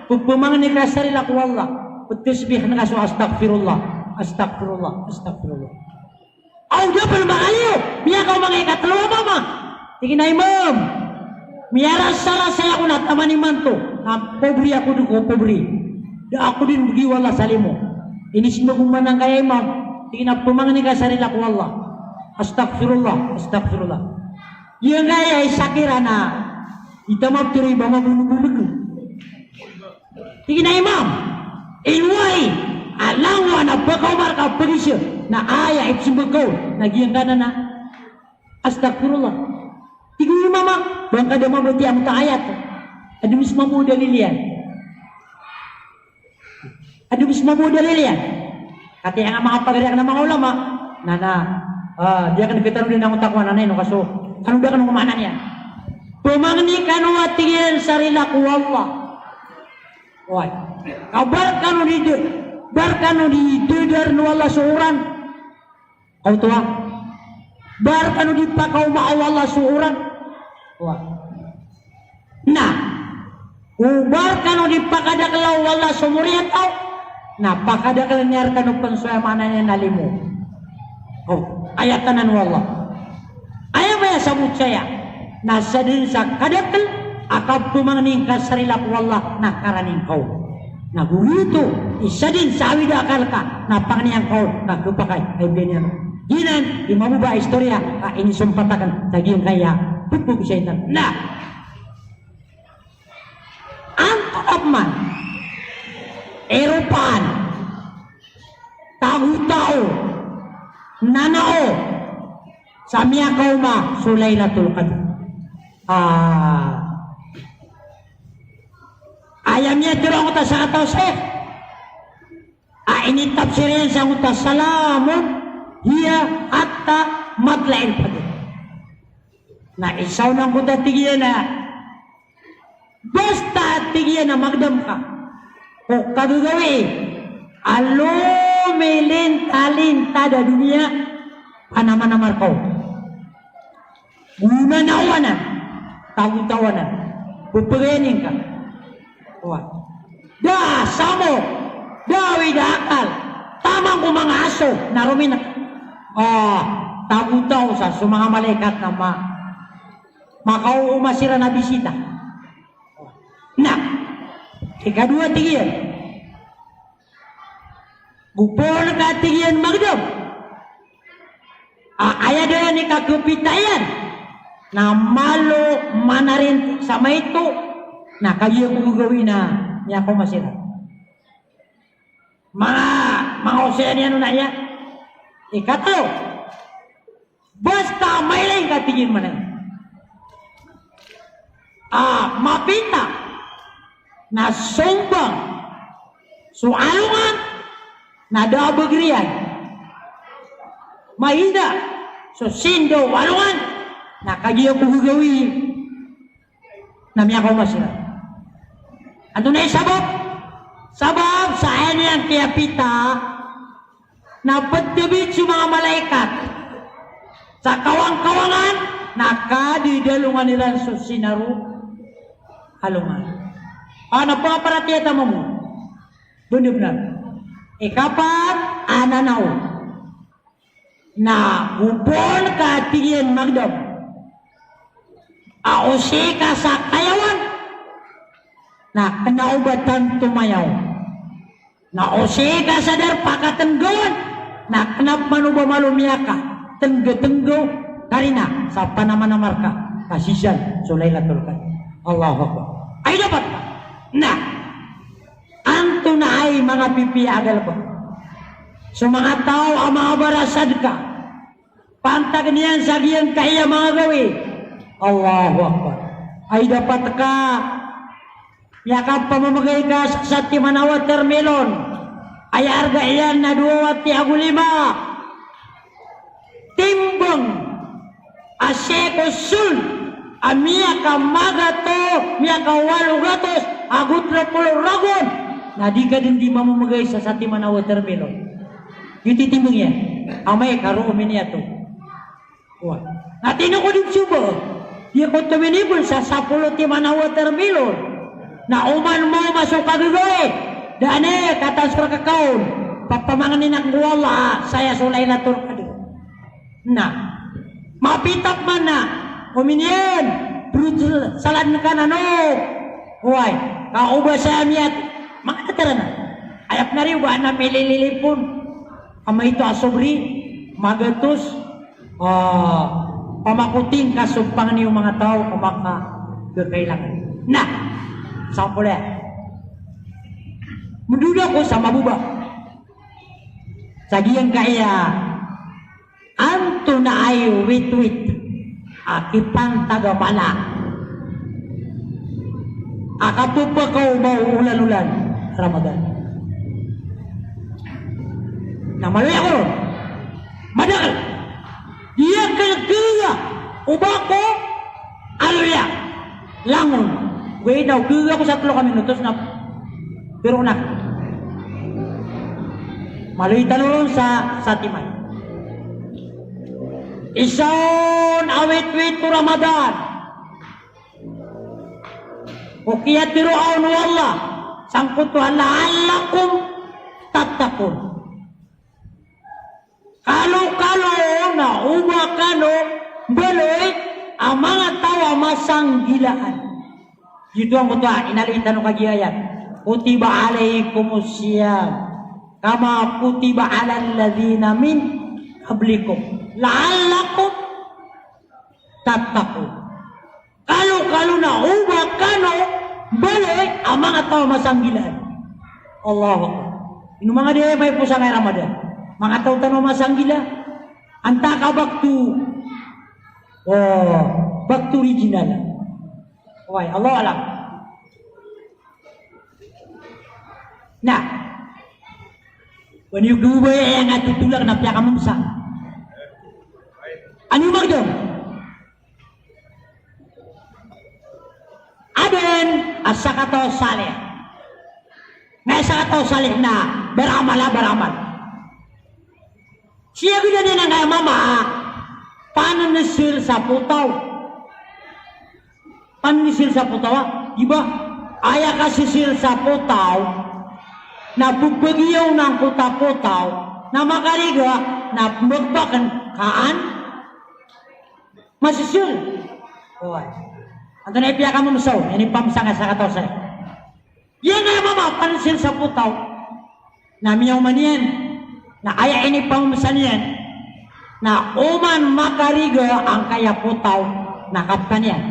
pagpumangan ni kasarila ko Allah, pagtisbih na kaso, astaghfirullah, astaghfirullah, astaghfirullah. Aw, dapat makaliw, miya ka mga ikatlawa mama, tigyan na imam, miya rasa saya ako na taman ni manto, na pobri ako doon ko, pobri, da ako din bugi wala salimo, inis mo kung manang kaya imam, tigyan na pumangan ni kasarila ko Allah, astaghfirullah, astaghfirullah. Yang kaya sakira na itamap tiri bama bulu-bulu. Tingin na imam, ilway alangwa na bakaumar ka perisya na aya ipsimbagaw nagyang ka na astagfirullah. Tingin mama, bang kada mabati ang ayat. Adu misma mo dalilian. Adu misma mo dalilian. Kati ang mga pagariak na mga ulama, nana, dia kan kita din ang utakwa nanay no kaso ano ba kanong kumana niya? Pumangni kanu atiyan sarila ku Allah. Why? Kabar kanu di dedar nu Allah suuran. Kau tua. Bar kanu di pakau ma Allah suuran. Why? Nah, ubar kanu di pakadak lau Allah sumurian tau. Nah, pakadak nyar kanu pensuaya mananya nalimu. Oh, ayat tanan wallah. Ayah maya sabut saya nasa din sa kadakal akab tumangning kasarila ko wallah nakaraning kau na gurito isa din sa awid akal ka na pangniyang kau nagpapakay ay binyan ginan di mabuba istorya ka ini sumpatakan tagiyong kaya pupug syaitan na antapman eropan tahu-tahu nanao Samia kauma Sulailatul Qadar. Ayamnya turang utas sa atau Syekh. Ini tafsirnya sa utas salamun hiya hatta matla'il fajr. Na isaw nang kuta tigyan na basta tigyan na magdam ka. O kadugawi alo melinta da dunia panama-namar kau. Unanawanan, tahu-tawanan, beperening ka. Wah, dah samo, dawi dakal, tamang ko mga aso, narumin na. Tahu-tahu sa mga malaikat na makau umasira na bisita. Nah, ikadua tinggian, bupon ka tinggian magdam. Ayah dia ni kakupitayan. Na malo manarin sama itu na kayo ko gawin na niya ko masira mga osean na niya ikato basta mailing katigin man mapita na sumbang So alungan nada begrian maida so sindo walungan nakagiya ko gawi namya ko masira ano na sabab sa yang kaya pita na pagdabit yung mga malaikat sa kawang-kawangan nakadidalungan nila so sinaru halungan ano pa paratiyata mo benar-benar ikapat ananaw na hubon ka tingin magdam ausi ka sa kayawan na kanaubatan tumayaw na ausi ka sa darpakatan gawan na kenap manuba malumiyaka tenggo-tenggo karina sa panama-namar ka kasisan Sulailatul Qadar Allahu Akbar ay dapat ka nah anto na ay mga pipi agal ko so mga tao ang mga barasad ka pantag niyan sa giyang kaya mga gawi Allahu Akbar ay dapat ka yakap pamamagay ka sa timanawa termelon ay arga iyan na 2 timbang aseko sul amia ka magato mia ka 800 agut 30 ragon na di ka din di mamamagay sa timanawa termelon yung titimbang yan amay karo uminia to wah natin ako din subo di ko tuminibol sa 10 timanawa termelon na uman mo masuk kagagawin dane kata surah kakaun papamanganin ang wala saya Sulailatul Qadar nah mapitak man na uminien perut salan kan ano huway kauba sa amiyat makatara na ayap na rin ba na milililipon ama ito asobri magatos pamakuting kasumpangan yung mga tao kumaka kekailangan nah sampai ya menduda ko sama buba sagi yang kaya anto na ayo wit-wit akipan taga mana akapupa kau mau ulan-ulan Ramadan nah malu ako madal dia kaya ubako aluya langon gue daw kaya ako sa 3 minutos na pero nak maluy talon sa timay isaon awit-wit to Ramadan o kaya tiruaon wala sangkot la'allakum tattaqun kalo na ubakano baloy ang mga tawa masanggilaan gitu ang kutuha inalitan ng kagiayan kutiba alaikumusiyam kama kutiba alal ladhina min qablikum la'allakum tattaqun kalau na ubakano baloy ang mga tao masanggilan Allahu Akbar inu mga dia may pusa ngay Ramadan mga tao tanong masanggila anta ka baktu original why Allah alam nah when you do yang atutulak na piyaka mamsa ano magdong aden asakato salih na asakato salih na beramal siya guna din ang kaya mama paano nasil sa putaw diba aya kasisil sa putaw na bubagyaw ng putaw na makariga na magbakan kaan masisil anto na ipiya ka mamusaw yan ipamsanga sa katosay yan nga mama pansil sa putaw na miyaw maniyan na aya ini pamumusan yan na uman makariga ang kaya putaw na kapkan yan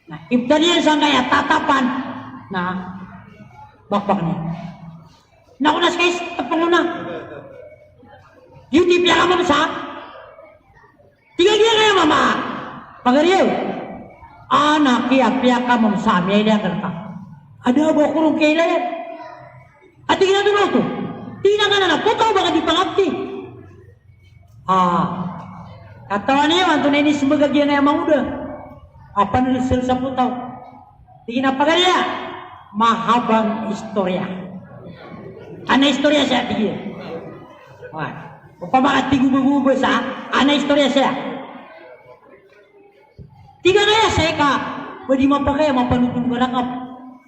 nah ibtan yan sa kaya tatapan na bakbak niya naunas guys tapang na yung tipya ka mamasa tinggal dia kaya mama pagariyaw anak iya piya ka mamasa miya dia kerta Ada ba kurung kailayan? At tingnan doon ito. Tingnan ka na po tao baka di pangapti. Katawan niya, anto na ini sebagagyan na yung mga apa nalisil sa putaw. Tingnan pa kanya. Mahabang istorya. Ana istorya siya tingin. Upama tigubog sa ana istorya siya. Tiga kaya saya ka. Pwede mapakaya mapanutong ka nakap.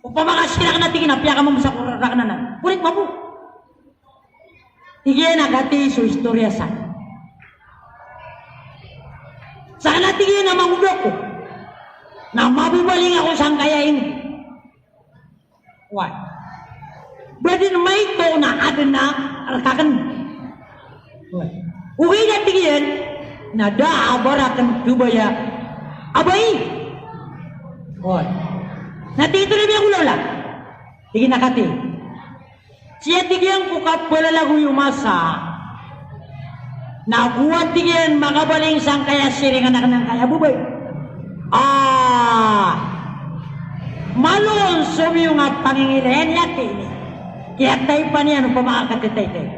Upama ka sila ka na tingin. Napiya ka mamasakurak na na. Kulit mabu. Tigyan na gati so istorya sa. Sana tigyan na mangudok ko. Na mabubaling ako sang kaya ini. Why? Pwede na may ito na ada na alkakan. Uwi na tigyan na daabarakan kubaya abay. Why? Nati ito na biya ulo lang. Tigyan na kati. Siya tigyan ko kapalalago yung masa. Nabuhat tigyan makabaling sang kaya siring anak ng kaya bubay. Malon sumi yung pangingilayan yati ini. Kaya tayo pa niya nung pamakakatitay tayo.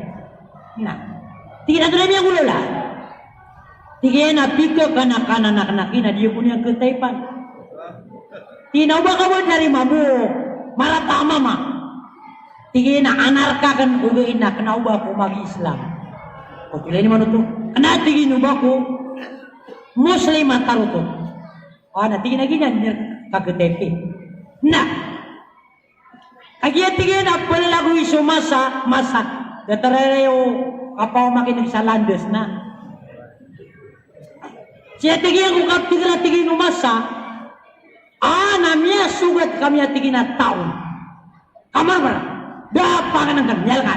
Na. Tigyan na ito na biya ulo lang. Tigyan na pika kanak-kanak-nakina diyo po niya kataypan. Tinawa ka mo dari mabu. Marata mama. Tigay na anarka kan ugain na kanauba ko mag-Islam. O pilay ni manuto. Anatigin ba ko Muslim at taruto. Natigin na ganyan kagatepi. Na. Tigay na palalago iso masa. Datarayo kapaw makinig sa landes na. Siya tigay ko kaptigay no masa. Namanya sugat kami tigin na taon. Kamar ba? Dapa ka ng kamyal ka.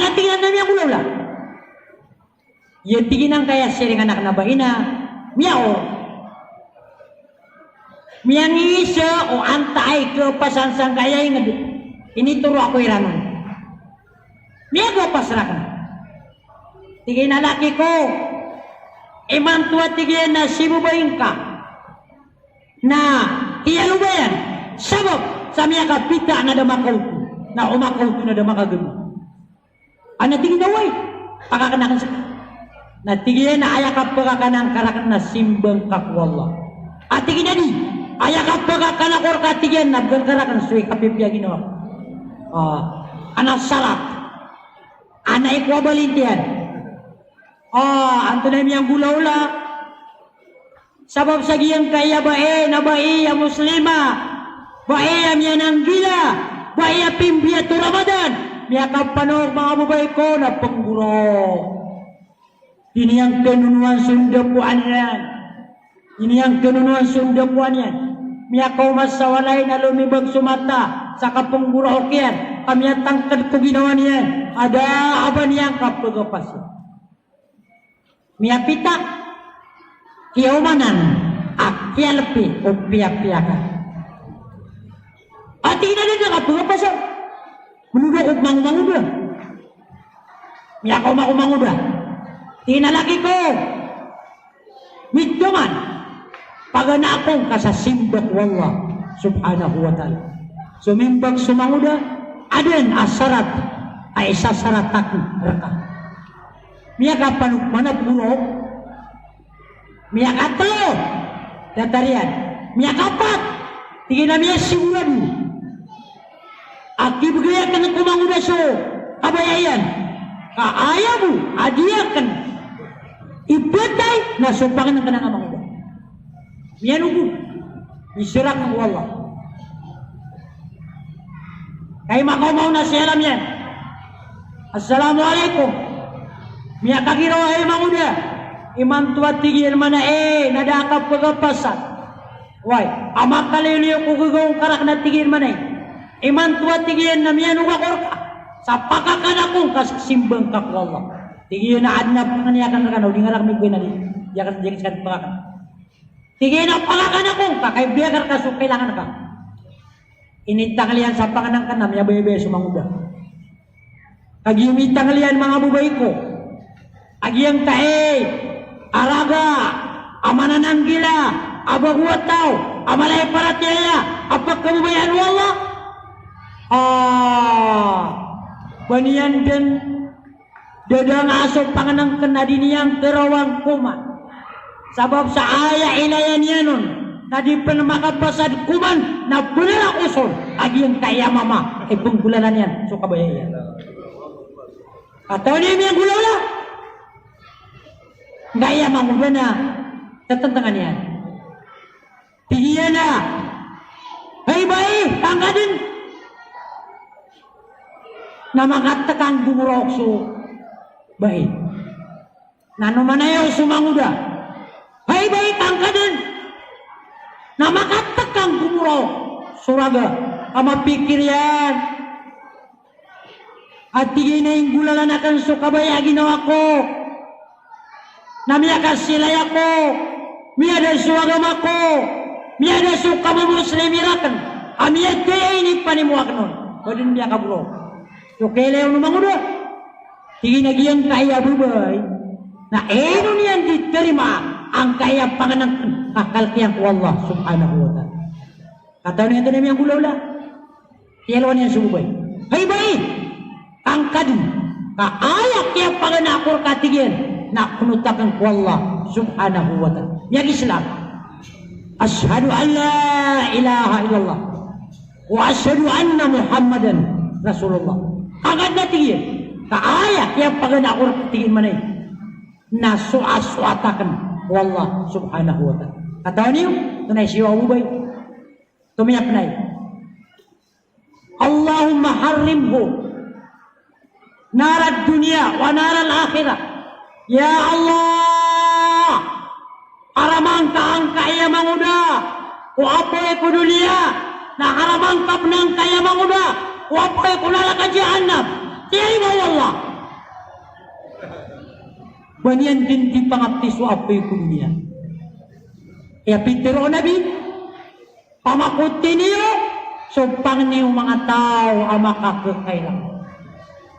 Tingnan namin ang ulo lang. Yung tigin ang kaya siring anak na bahina. Miyaw. Miyang isa o antay ke pasansang kaya yung inituro ako iranon. Miyaw ko pasrakan. Tigin na laki ko. Iman tuwa tigin na sibubayin ka. Na iyalo ba yan? Sabab sa miya kapita na damakaw ko. Na umakaw ko na damakagano. Tingin na way. Pakakanakan sa natigyan na ayakap pagkakanang karakan na simbang kakwala. At tingin na di. Ayakap pagkakanakor katigyan na karakan suwi kapipya ginawa. Anak salat. Anak ikwa balintian. Anto na miyang gula-ula. Sabab sa giyang kaya na bae ya muslima. Bae ya miyanang gila. Bae ya pimbiya to Ramadan. Miyakap panog mga babay ko na pangguro. Ini yang kenunuan sundapuan yan. Ini yang kenunuan sundapuan yan. Miyakaw masawalay na lumibag sumata sa kapangguro okyan. Kami ang tangkad ko ginawa niyan. Ada apa niyang kapagapas. Miyapita. Kiyomanan. Akyalpi o piyak-piyakan. At inanin na kapagapasan. Menuduh ko manguda. Miyakaw makumanguda. Tinalaki ko. Midyaman. Pagana akong kasasimbak wallah subhanahu wa ta'ala. Sumimbag sumanguda. Aden asarat. Ay sasarat aku. Miyaka panukmanap bulok. Miyaka telo. Datarian. Miyaka pat. Tingin na miya sigurado. Aki begaya kena kumang udah so kabayayan kaayamu adiakan ibaday na sopangan ng kanang amang udah miyan ugo isirak ng wallah kay makaw na siya alam yan. Assalamualaikum miya kakiraw ay mang udah iman tuwa tigil mana nadakap pagapasan why amak kaliliyo ko gagawang karak na tigil mana Iman tuwa tigyan na miyan ukakor ka. Sa pakakan akong kasimbang ka ko Allah. Tigyan na adna panganiyakan ka kanaw. Di nga rak may buhay na din. Diyakan sa pakakan. Tigyan na pakakan akong kakaibiyakan ka so kailangan ka. Initang liyan sa panganang ka na miya bayabaya sumanguda. Kagiumitang liyan mga bubay ko. Agiyang araga, amanan ang gila, abagwataw, amalay para tiaya apa kemubayaan wallah. Banian dan dadang asok panganang kena diniyang terawang kuman. Sabab saaya ilayan yanun tadi penemakan pasad kuman na benar usul agi yang kaya mama penggulanan yan suka bayaya atau ini yang gula lah gaya mangulan na ketentangan yan tigiyan na hey baik tanggadin na makatakang gumurokso baik nano manayaw sumanguda hey baik tanggadin na makatakang gumurok suraga ama pikir yan at tigay na yung gulalan akan sukabaya ginawa ko na miyakas silay ako miyada suagama ko miyada sukama muslimirakan amiyad kaya ini panimuak nun o din miya kaburo so kailayaw naman udo tigay na giyang kaya bubay na eno niyan diterima ang kaya panganan kakalkian ko Allah subhanahu wa ta'ala. Kataw niya ito namin ang gulaw-la. Tiyalawan niya sumubay. Hay baik! Kangkadin. Kaayak kaya panganakor katigyan na kunutakan ko Allah subhanahu wa ta'ala. Yang Islam. Ashhadu an la ilaha illallah. Wa ashhadu anna Muhammadan Rasulullah. Agad na tigyan. Kaayak kaya panganakor katigyan manay. Na suaswatakan wallah subhanahu wa ta'ala. Katawa niyo, tunay siya ubay. Tumiyak na Allahumma harrimhu narad dunia wa naral akhirah. Ya Allah, aramang ka ang kaya manguda. O apoy ko dunia, na haramang ka ng kaya manguda. O apoy ko nalaka jahannam. Tiyay mo wallah. Banian din di pangaptis wa apoy ko dunia. Kaya pitiro nabi, pamakuti niyo, sumpang niyo mga tao ang makakakailangan.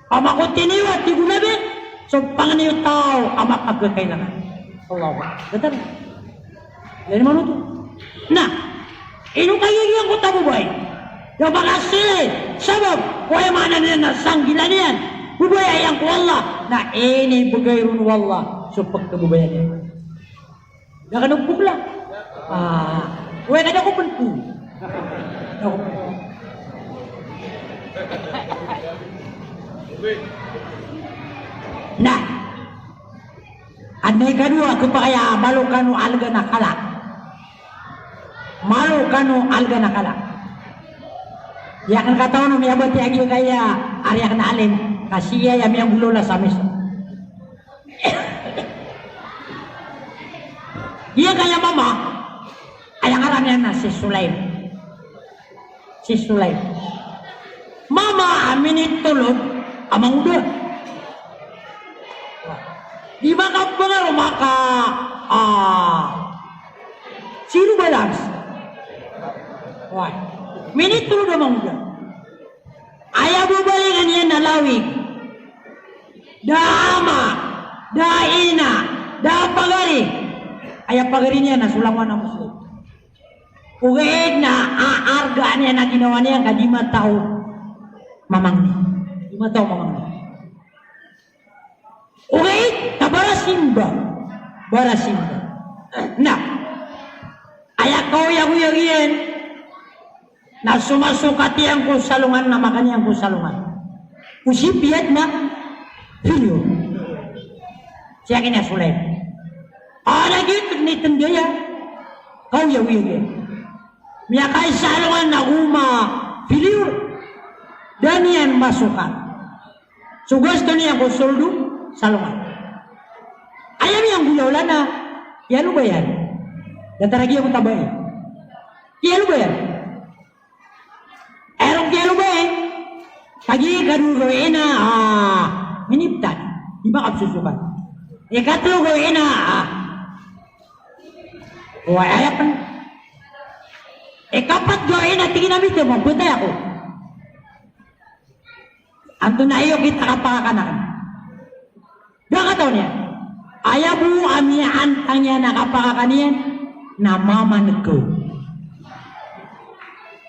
Pamakuti niyo at tigo nabi, sumpang niyo tao ang makakakailangan. Allah. Betul? Dari mana tu? Nah, inu kayo yang ko tabubay. Yung makasili, sabab, kaya mana niya na sanggilan yan. Bubaya yang ko Allah, na ini bagayrun wallah, sumpang kabubayan niya. Nakanugpok lang. Weh kada ko pentu. Nah, andai kadua kepaya malu kanu alga nakala. Malu kanu alga nakala. Ya kan kata orang yang berarti agi kaya Arya kena alim kasih ya yang gulola samis. Dia kaya mama. Ayang alamnya na si Sulaim. Si Sulaim. Mama amin tulog amang udah. Di maka pengaruh maka sino balance. Why? Minit tulog amang udah. Ayaw bubalikan yan na lawig. Dama, daina, pagari. Ayaw pagari niya na sulaman ng Muslim. Ugaid na aarga niya na ginawa niya ka 5 taon mamang niya. 5 taon mamang niya. Ugaid na barasimba. Nah, ayak kau yang uyagian na sumasukati ang kusalungan na makanya ang kusalungan. Usipiat na video. Siya kina Sulaim. Gitu ni tendaya kau yang uyagian. Miyakai salungan na uma video dan yan masukan. Sugas to niya ko soldo salungan. Ayam yang gulaw na yan lo bayar. Dan taragi ako tabay. Yan lo bayar. Erong yan lo bayar. Kagi karuroy na miniptan. Di ba kapsusukan? Ikatlo ko na ayapan. Kapat gawin na tingin namin ito, magbutay ako. Anto na iyo kita kapakanan. Nakataw niya. Ayaw mo amiyan ang niya nakapakakan niya na mama nagko.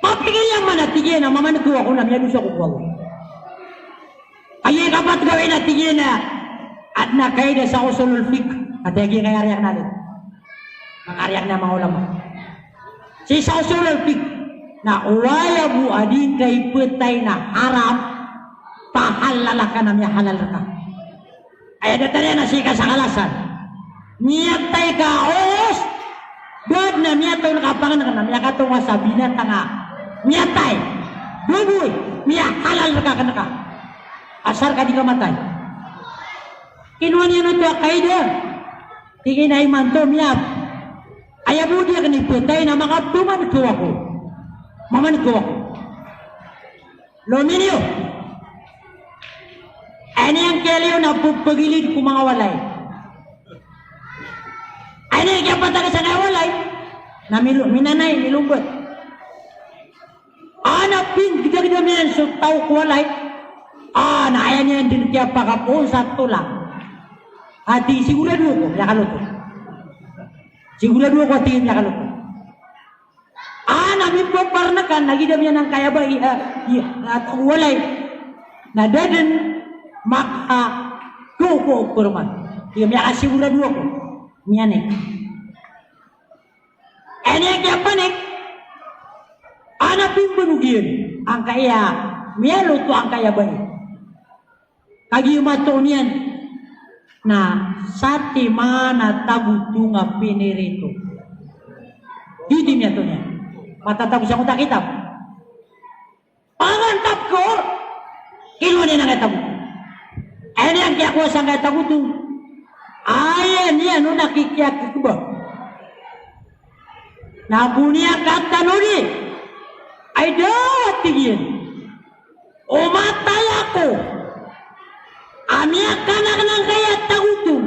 Papigil yang mana tigil na mama nagkuha ko na miya doon sa kukuha ko. Ayay kapat gawin na tigil na at nakaida sa usulul fik at ayay kayariyak natin. Mangariyak na mga ulama. Si sa usulul fik na wala bu adin kay petay na haram pahalala ka na miya halal ka. Ay datanya na si kasakalasan. Niyak tay ka os God na miya tayo nakapangan ka na miya ka tunga sa binatang nga miya tay bubuy miya halal ka ka na ka asar ka di ka matay kinuha niya na ito kaida tingin na iman to miya ayaw dia ka niputay na makatuman ko ako maman ko ako lominyo ano yung keliyo na pupagilid ko mga walay. Ano yung kapatag sa nawalay na minanay, nilumbot. Anapin, gida-gida miyan, so tao ko walay. Naayan niyan din kaya pakapon sa tulang. Ati, sigurado ko, nakaluto. Sigurado ko, ati, nakaluto. Namin po parnakan, nagida miyan ng kaya ba, at walay. Nadadan, maka-kuko kurman. Iya, miya sigurado ko. Mianek. Enek yang panik. Anak pimpenugian. Angka ya. Mialo tu angka ya baik. Kagi matonian. Nah, sati mana tagutunga pinirito. Hindi niya to niya. Matatapos ang utak kitab. Pangantap ko. Kilo niya nang itabu. Enek yang kaya kuasa ang itabutung. Ayan niya no nakikiyak ko ba? Nabunia kata nuri ay dawat tigil. Umatay ako. Amia kanak ng kaya tagutong.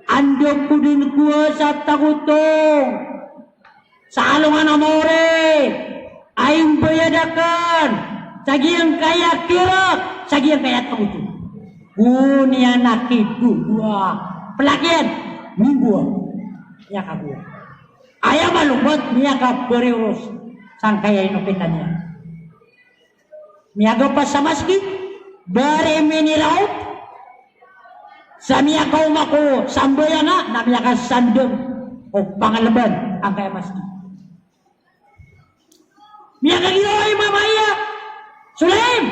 Ando ko din kuasa tagutong. Sa alungan amore ay bayadakan. Sagiyang kaya kirak. Sagiyang kaya tagutong. Bunia nakidua. Pelakian minggu ya kabur ayah malumot niya ka beriurus sang kaya inopinannya miaga pas sa masjid bari minilaut sa miaga umako samboya nga na miaga sandem o pangalaban ang kaya masjid miaga ginoy mamaya Sulaim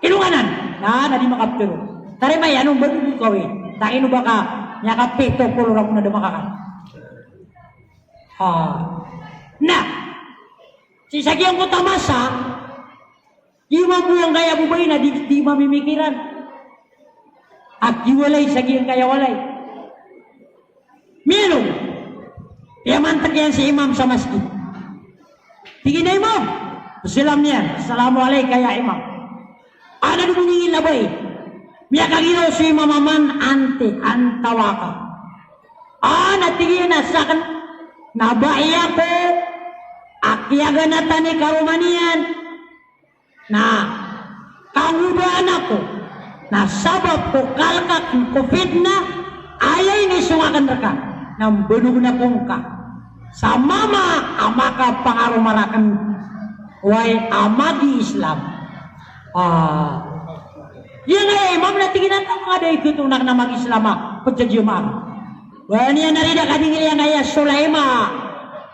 ilunganan na di makaptero tari may anong bago kawin tayo ba ka nya kapito pulo ra na dumakakan. Nah, si sagyang ko tamasa, ima mo yung kaya bubay na di mamimikiran. At iwalay sagyang kaya walay. Milong, yamantag yan si imam sa masjid. Tingin na imam, salam niya, assalamualaikum kaya imam. Ano dumingin na ba miya kaginaw si mamaman ante antawaka. Natigyan na sa kan nabaya ko akyaga na tani karumanian na kangubaan ako na sabab ko kalkak COVID na ayay ni sungakan raka nang bunug na kong ka sa mama amaka pangarumarakan way amagi Islam. Yan ay, imam na tingnan ang mga day kutunak na mag-islama pagjajuman. Wala niya narida kadingil yan ay Sulaima.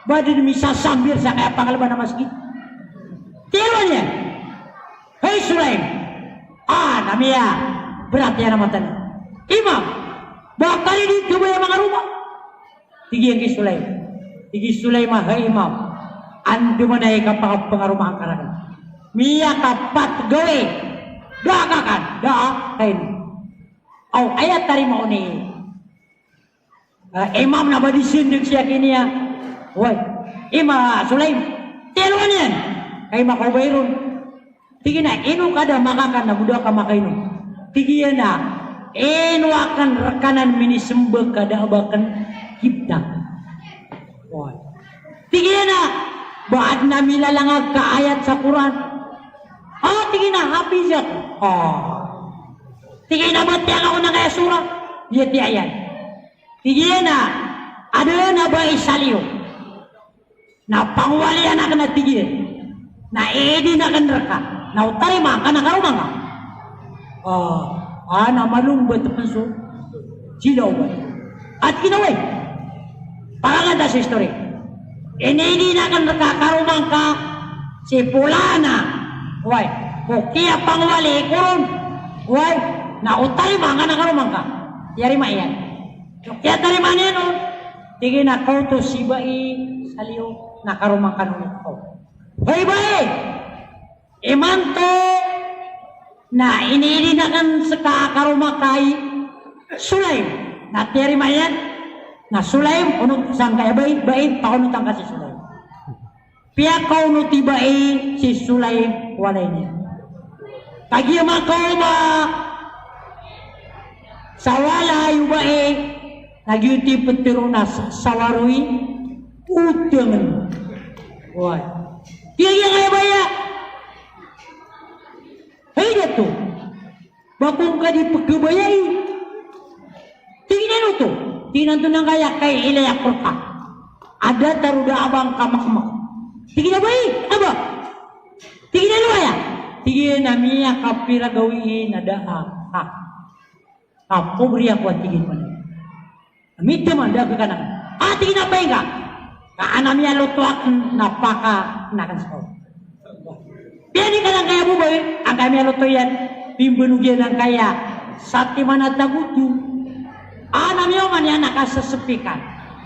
Badin misa sambir sa kaya pangalaban na masjid. Tiro niya. Hey Sulaim. Namiya. Berat yan naman tani. Imam. Bakal dito ba yung mga rumah? Tigi yang kay Sulaim. Tigi Sulaima, hey imam. Ando mo na ikapang pangarumah ang karagan. Miya kapat gawe. Dakakan, kain. Ayat tari mau ni. Imam na badi sindik siya kini ya. Woi, Imam Sulaim. Tiluan yan. Kay makabayrun. Tigi na, inu kada makakan na budak ka makainu. Tigi na, inu akan rekanan mini sembah kada abakan hibda. Woi. Tigi na, baad na milalangag ka ayat sa Quran. Tingin na, hafizat. Tingin na ba't yan ako na kaya surah? Lihat di ayat. Tingin na, ada na ba isaliyo? Na pangwalian akan na tingin. Na edi na kan neraka. Na utarima ka na karumang ka. Na malumbat penso. Silaw ba? At kinaway. Paranganda sa history. Edi na kan neraka karumang ka. Si Pulana. Why? Kaya pangwali kurun. Why? Na utarima ka na karumang ka. Yari mayan. Kaya tarima niya nun. Tingin na kau to si bai saliw na karumang ka nun ito. Hoy bai! Imanto na inili na kan sa kakarumang kay Sulaim. Na tiyari mayan. Na Sulaim, unong sang kaya bai, pakunutang ka si Sulaim. Pia kau nuti bai si Sulaim walay niya. Kagiyama kau ba sa walay bai nagyuti petiro na sawarui utang. Why? Dia yang kaya baya. Hey dia tu. Bakong ka di pagkabayay. Tingnan mo to. Tingnan to nang kaya kay ilayak ka. Ada taruda abang kamak-mak. Tingnan ba eh? Aba? Tingnan mo ya? Tingnan namiya kapira gawin ada ha. Pobri ako at tingin mo na. Amit man dah ke kanan. Tingin apa enggak? Anamnya lutuak napaka nakan sekolah. Biar ni kadang kaya bubai, angamnya lutuyan bimbenugian yang kaya sati mana tagutu. Anamnya mana anak sesepikan.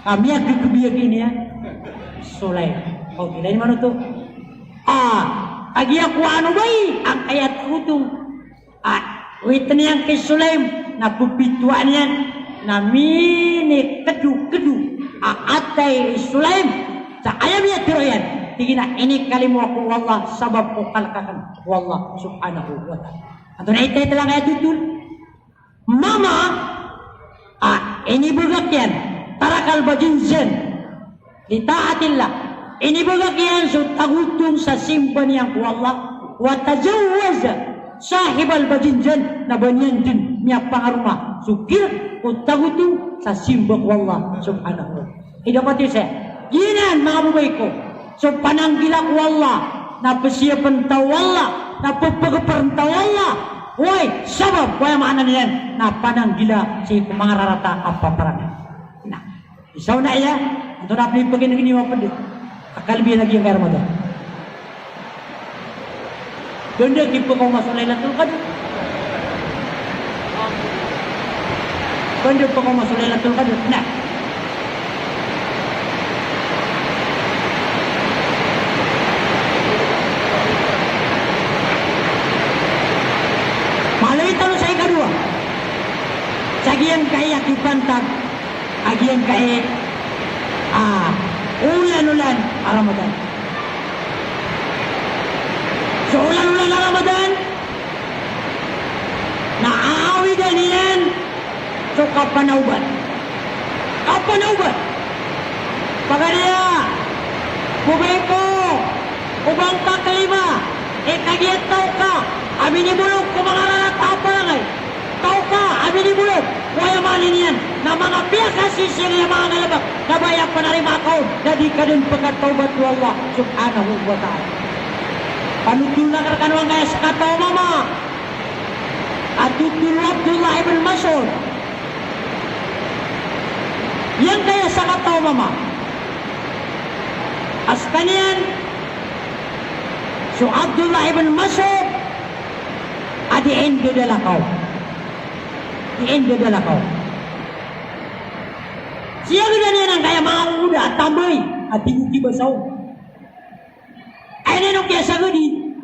Kami yang kebiak ini ya. Soleh. Kau kira mana tu? Agi aku anu bayi, ang kaya tagutu. Witan yang ke Sulaim na pupituannya. Namini kedu atai Sulaim sa ayam ya tiroyan tigina ini kalimu aku wallah sabab ko kalkakan wallah subhanahu wa ta'ala antun itay talang kaya tutul mama ini bagakyan tarakal bajinzen litaatillah ini bagakyan so tagutong sa simpan yang wallah wa tajawwaza sahibal bajinzen na banyan din niya pangaruma sukir utagutu sa simbok wallah subhanahu wa ta'ala. Dapat saya. Ginan mga bubay ko. So pananggila ko wallah na pasiyapan ta wallah na pagpagaparan ta wallah. Hoy, sabab kaya maana niyan na pananggila si kumangararata apa parang. Nah, isaw na iya. Ito na pili pagin naging iwa pa din. Akalbi lagi yang kaya Ramadan. Ganda kipo kong masulay lang tulkad. Ganda pa kong masulay lang tulkad. Nah. Agian kaya kipantag, agian kaya ulan-ulan Ramadan. So ulan-ulan Ramadan, naawi ganian, so kapanaubat. Pagkaya, bubeko, ubang kakalima, kagiat tau ka, amin ni bulog, kumangaran at apa langay. Tau ka, amin ni bulog. Kaya malin yan na mga piyakasi siya mga nalabak na bayak panarima ako na di ka din pagkataubat wa Allah subhanahu wa ta'ala. Panutul na karkanwang kaya sa kataw mama at tutul Abdullah ibn Mas'ud yan kaya sa kataw mama as kanyan so Abdullah ibn Mas'ud adiin dudala kau Indo adalah kau. Siapa dia yang kaya mau udah tambah hati bukti basau. Ini nuk biasa gini.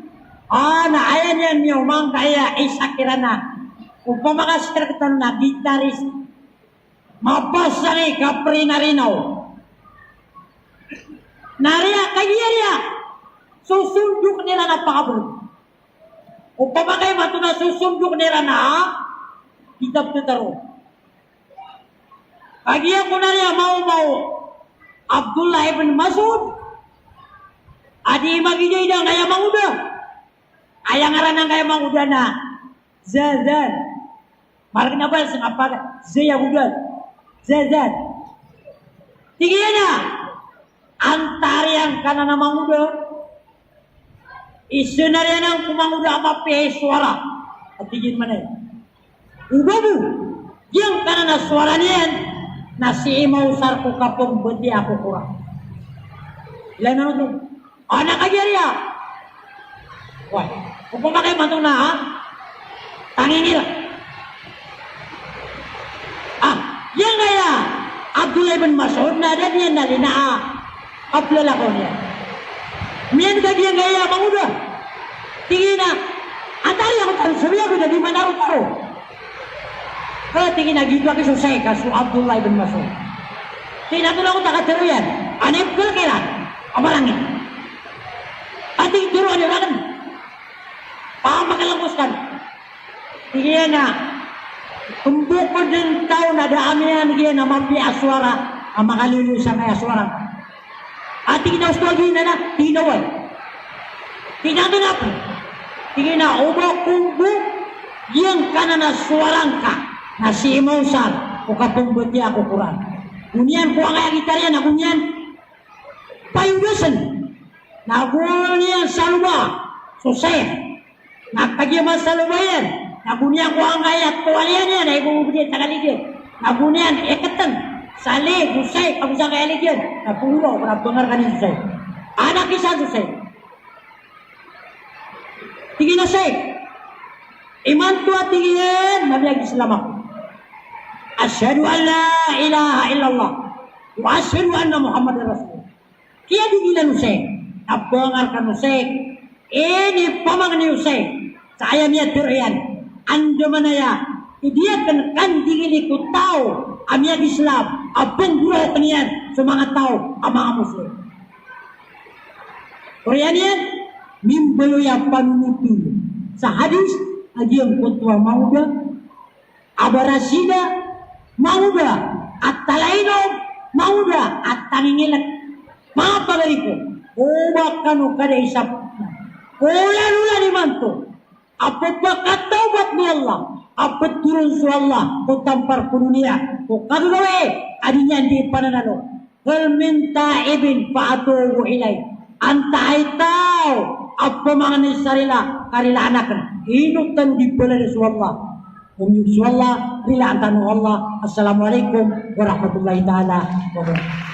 Na ayahnya niyo mang kaya isakirana. Upama ka sekitar ketan na gitaris. Mapasa ni kapri narinaw. Naria kaya dia. Susunduk nila na pakabro. Upama kayo matuna susunduk nila na kitab tertaruh. Bagi aku nanya mau Abdullah ibn Mas'ud. Adi magi dia idang kaya mang udah. Ayang ngaran kaya mang udah na. Zazan. Marah kenapa sing apa? Zaya udah. Zazan. Tingginya antara yang kanan mang udah. Isenarya nang kumanguda mapi suara. Atigin mana? Ubabu. Yang karena suara niyan nasi mau sarku kapong beti aku kurang. Ilan ano to? Anak aja dia. Wah, kung pakai mantung na ha? Tangin nila. Yang kaya Abdullah bin Mas'ud na ada dia nali na Abdullah ko niya. Miyan ka dia kaya manguda. Tingin na antari ako tayo sabi ako na di manaro taro. Kaya tingin na gitu ako susay kaso Abdullah bin Mas'ud. Tinatulong ko takatero yan. Anip ko kailan? Amalangin. Ating turuan yun akan. Pamakalangkuskan. Tingin na tumbuk ko din tao na daamihan gyan na mapi aswara ang makalulu sa may aswara. At tingin na gusto gyan na tinawal. Tinatulong ko. Tingin na ubak kumbuk yang kana na suarang ka na si Imausar o kapumbut niya ako kurang. Kunyan ko ang ayagitarya na kunyan payudasan na kunyan sa luba susay na kagyaman sa luba yan na kunyan ko ang ayat tuwalyan yan ay bumubudin sa kaligyan na kunyan ekatan sali susay pagusang kaligyan na pulo para bengar kanin susay anak isa susay tingin na say iman tua tingin nabiyag Islam ako asyhadu an la ilaha illallah wa asyhadu anna Muhammadar Rasulullah. Kaya dibilang usay, abangan kan usay, ini pamangni usay, saya niya tirayan, ando manaya, dia kan digili ko tao, amiyag Islam, abang guro kaniyan, sa mga tao, ang mga Muslim. Kaya niyan, mimbalo yung panunutin. Sa hadis, agiyang kutwa mauda, abarasida, mauda, at talaynom, mauda, at tangingilat. Mga pagay ko, ubak ka no kada isap na. Kula-lula ni manto. Apot ba katawbat ni Allah. Apot turun sa Allah. Kung tampar po niya. Kung kagawin, adinya di pananalo. Kalminta ibin paatugo ilay. Antay tao. Apo mga ni sarila, karila anak na. Inutan di pala ni Allah. Kung yung Allah, rila ang tanong Allah. Assalamualaikum warahmatullahi ta'ala wabarakatuh.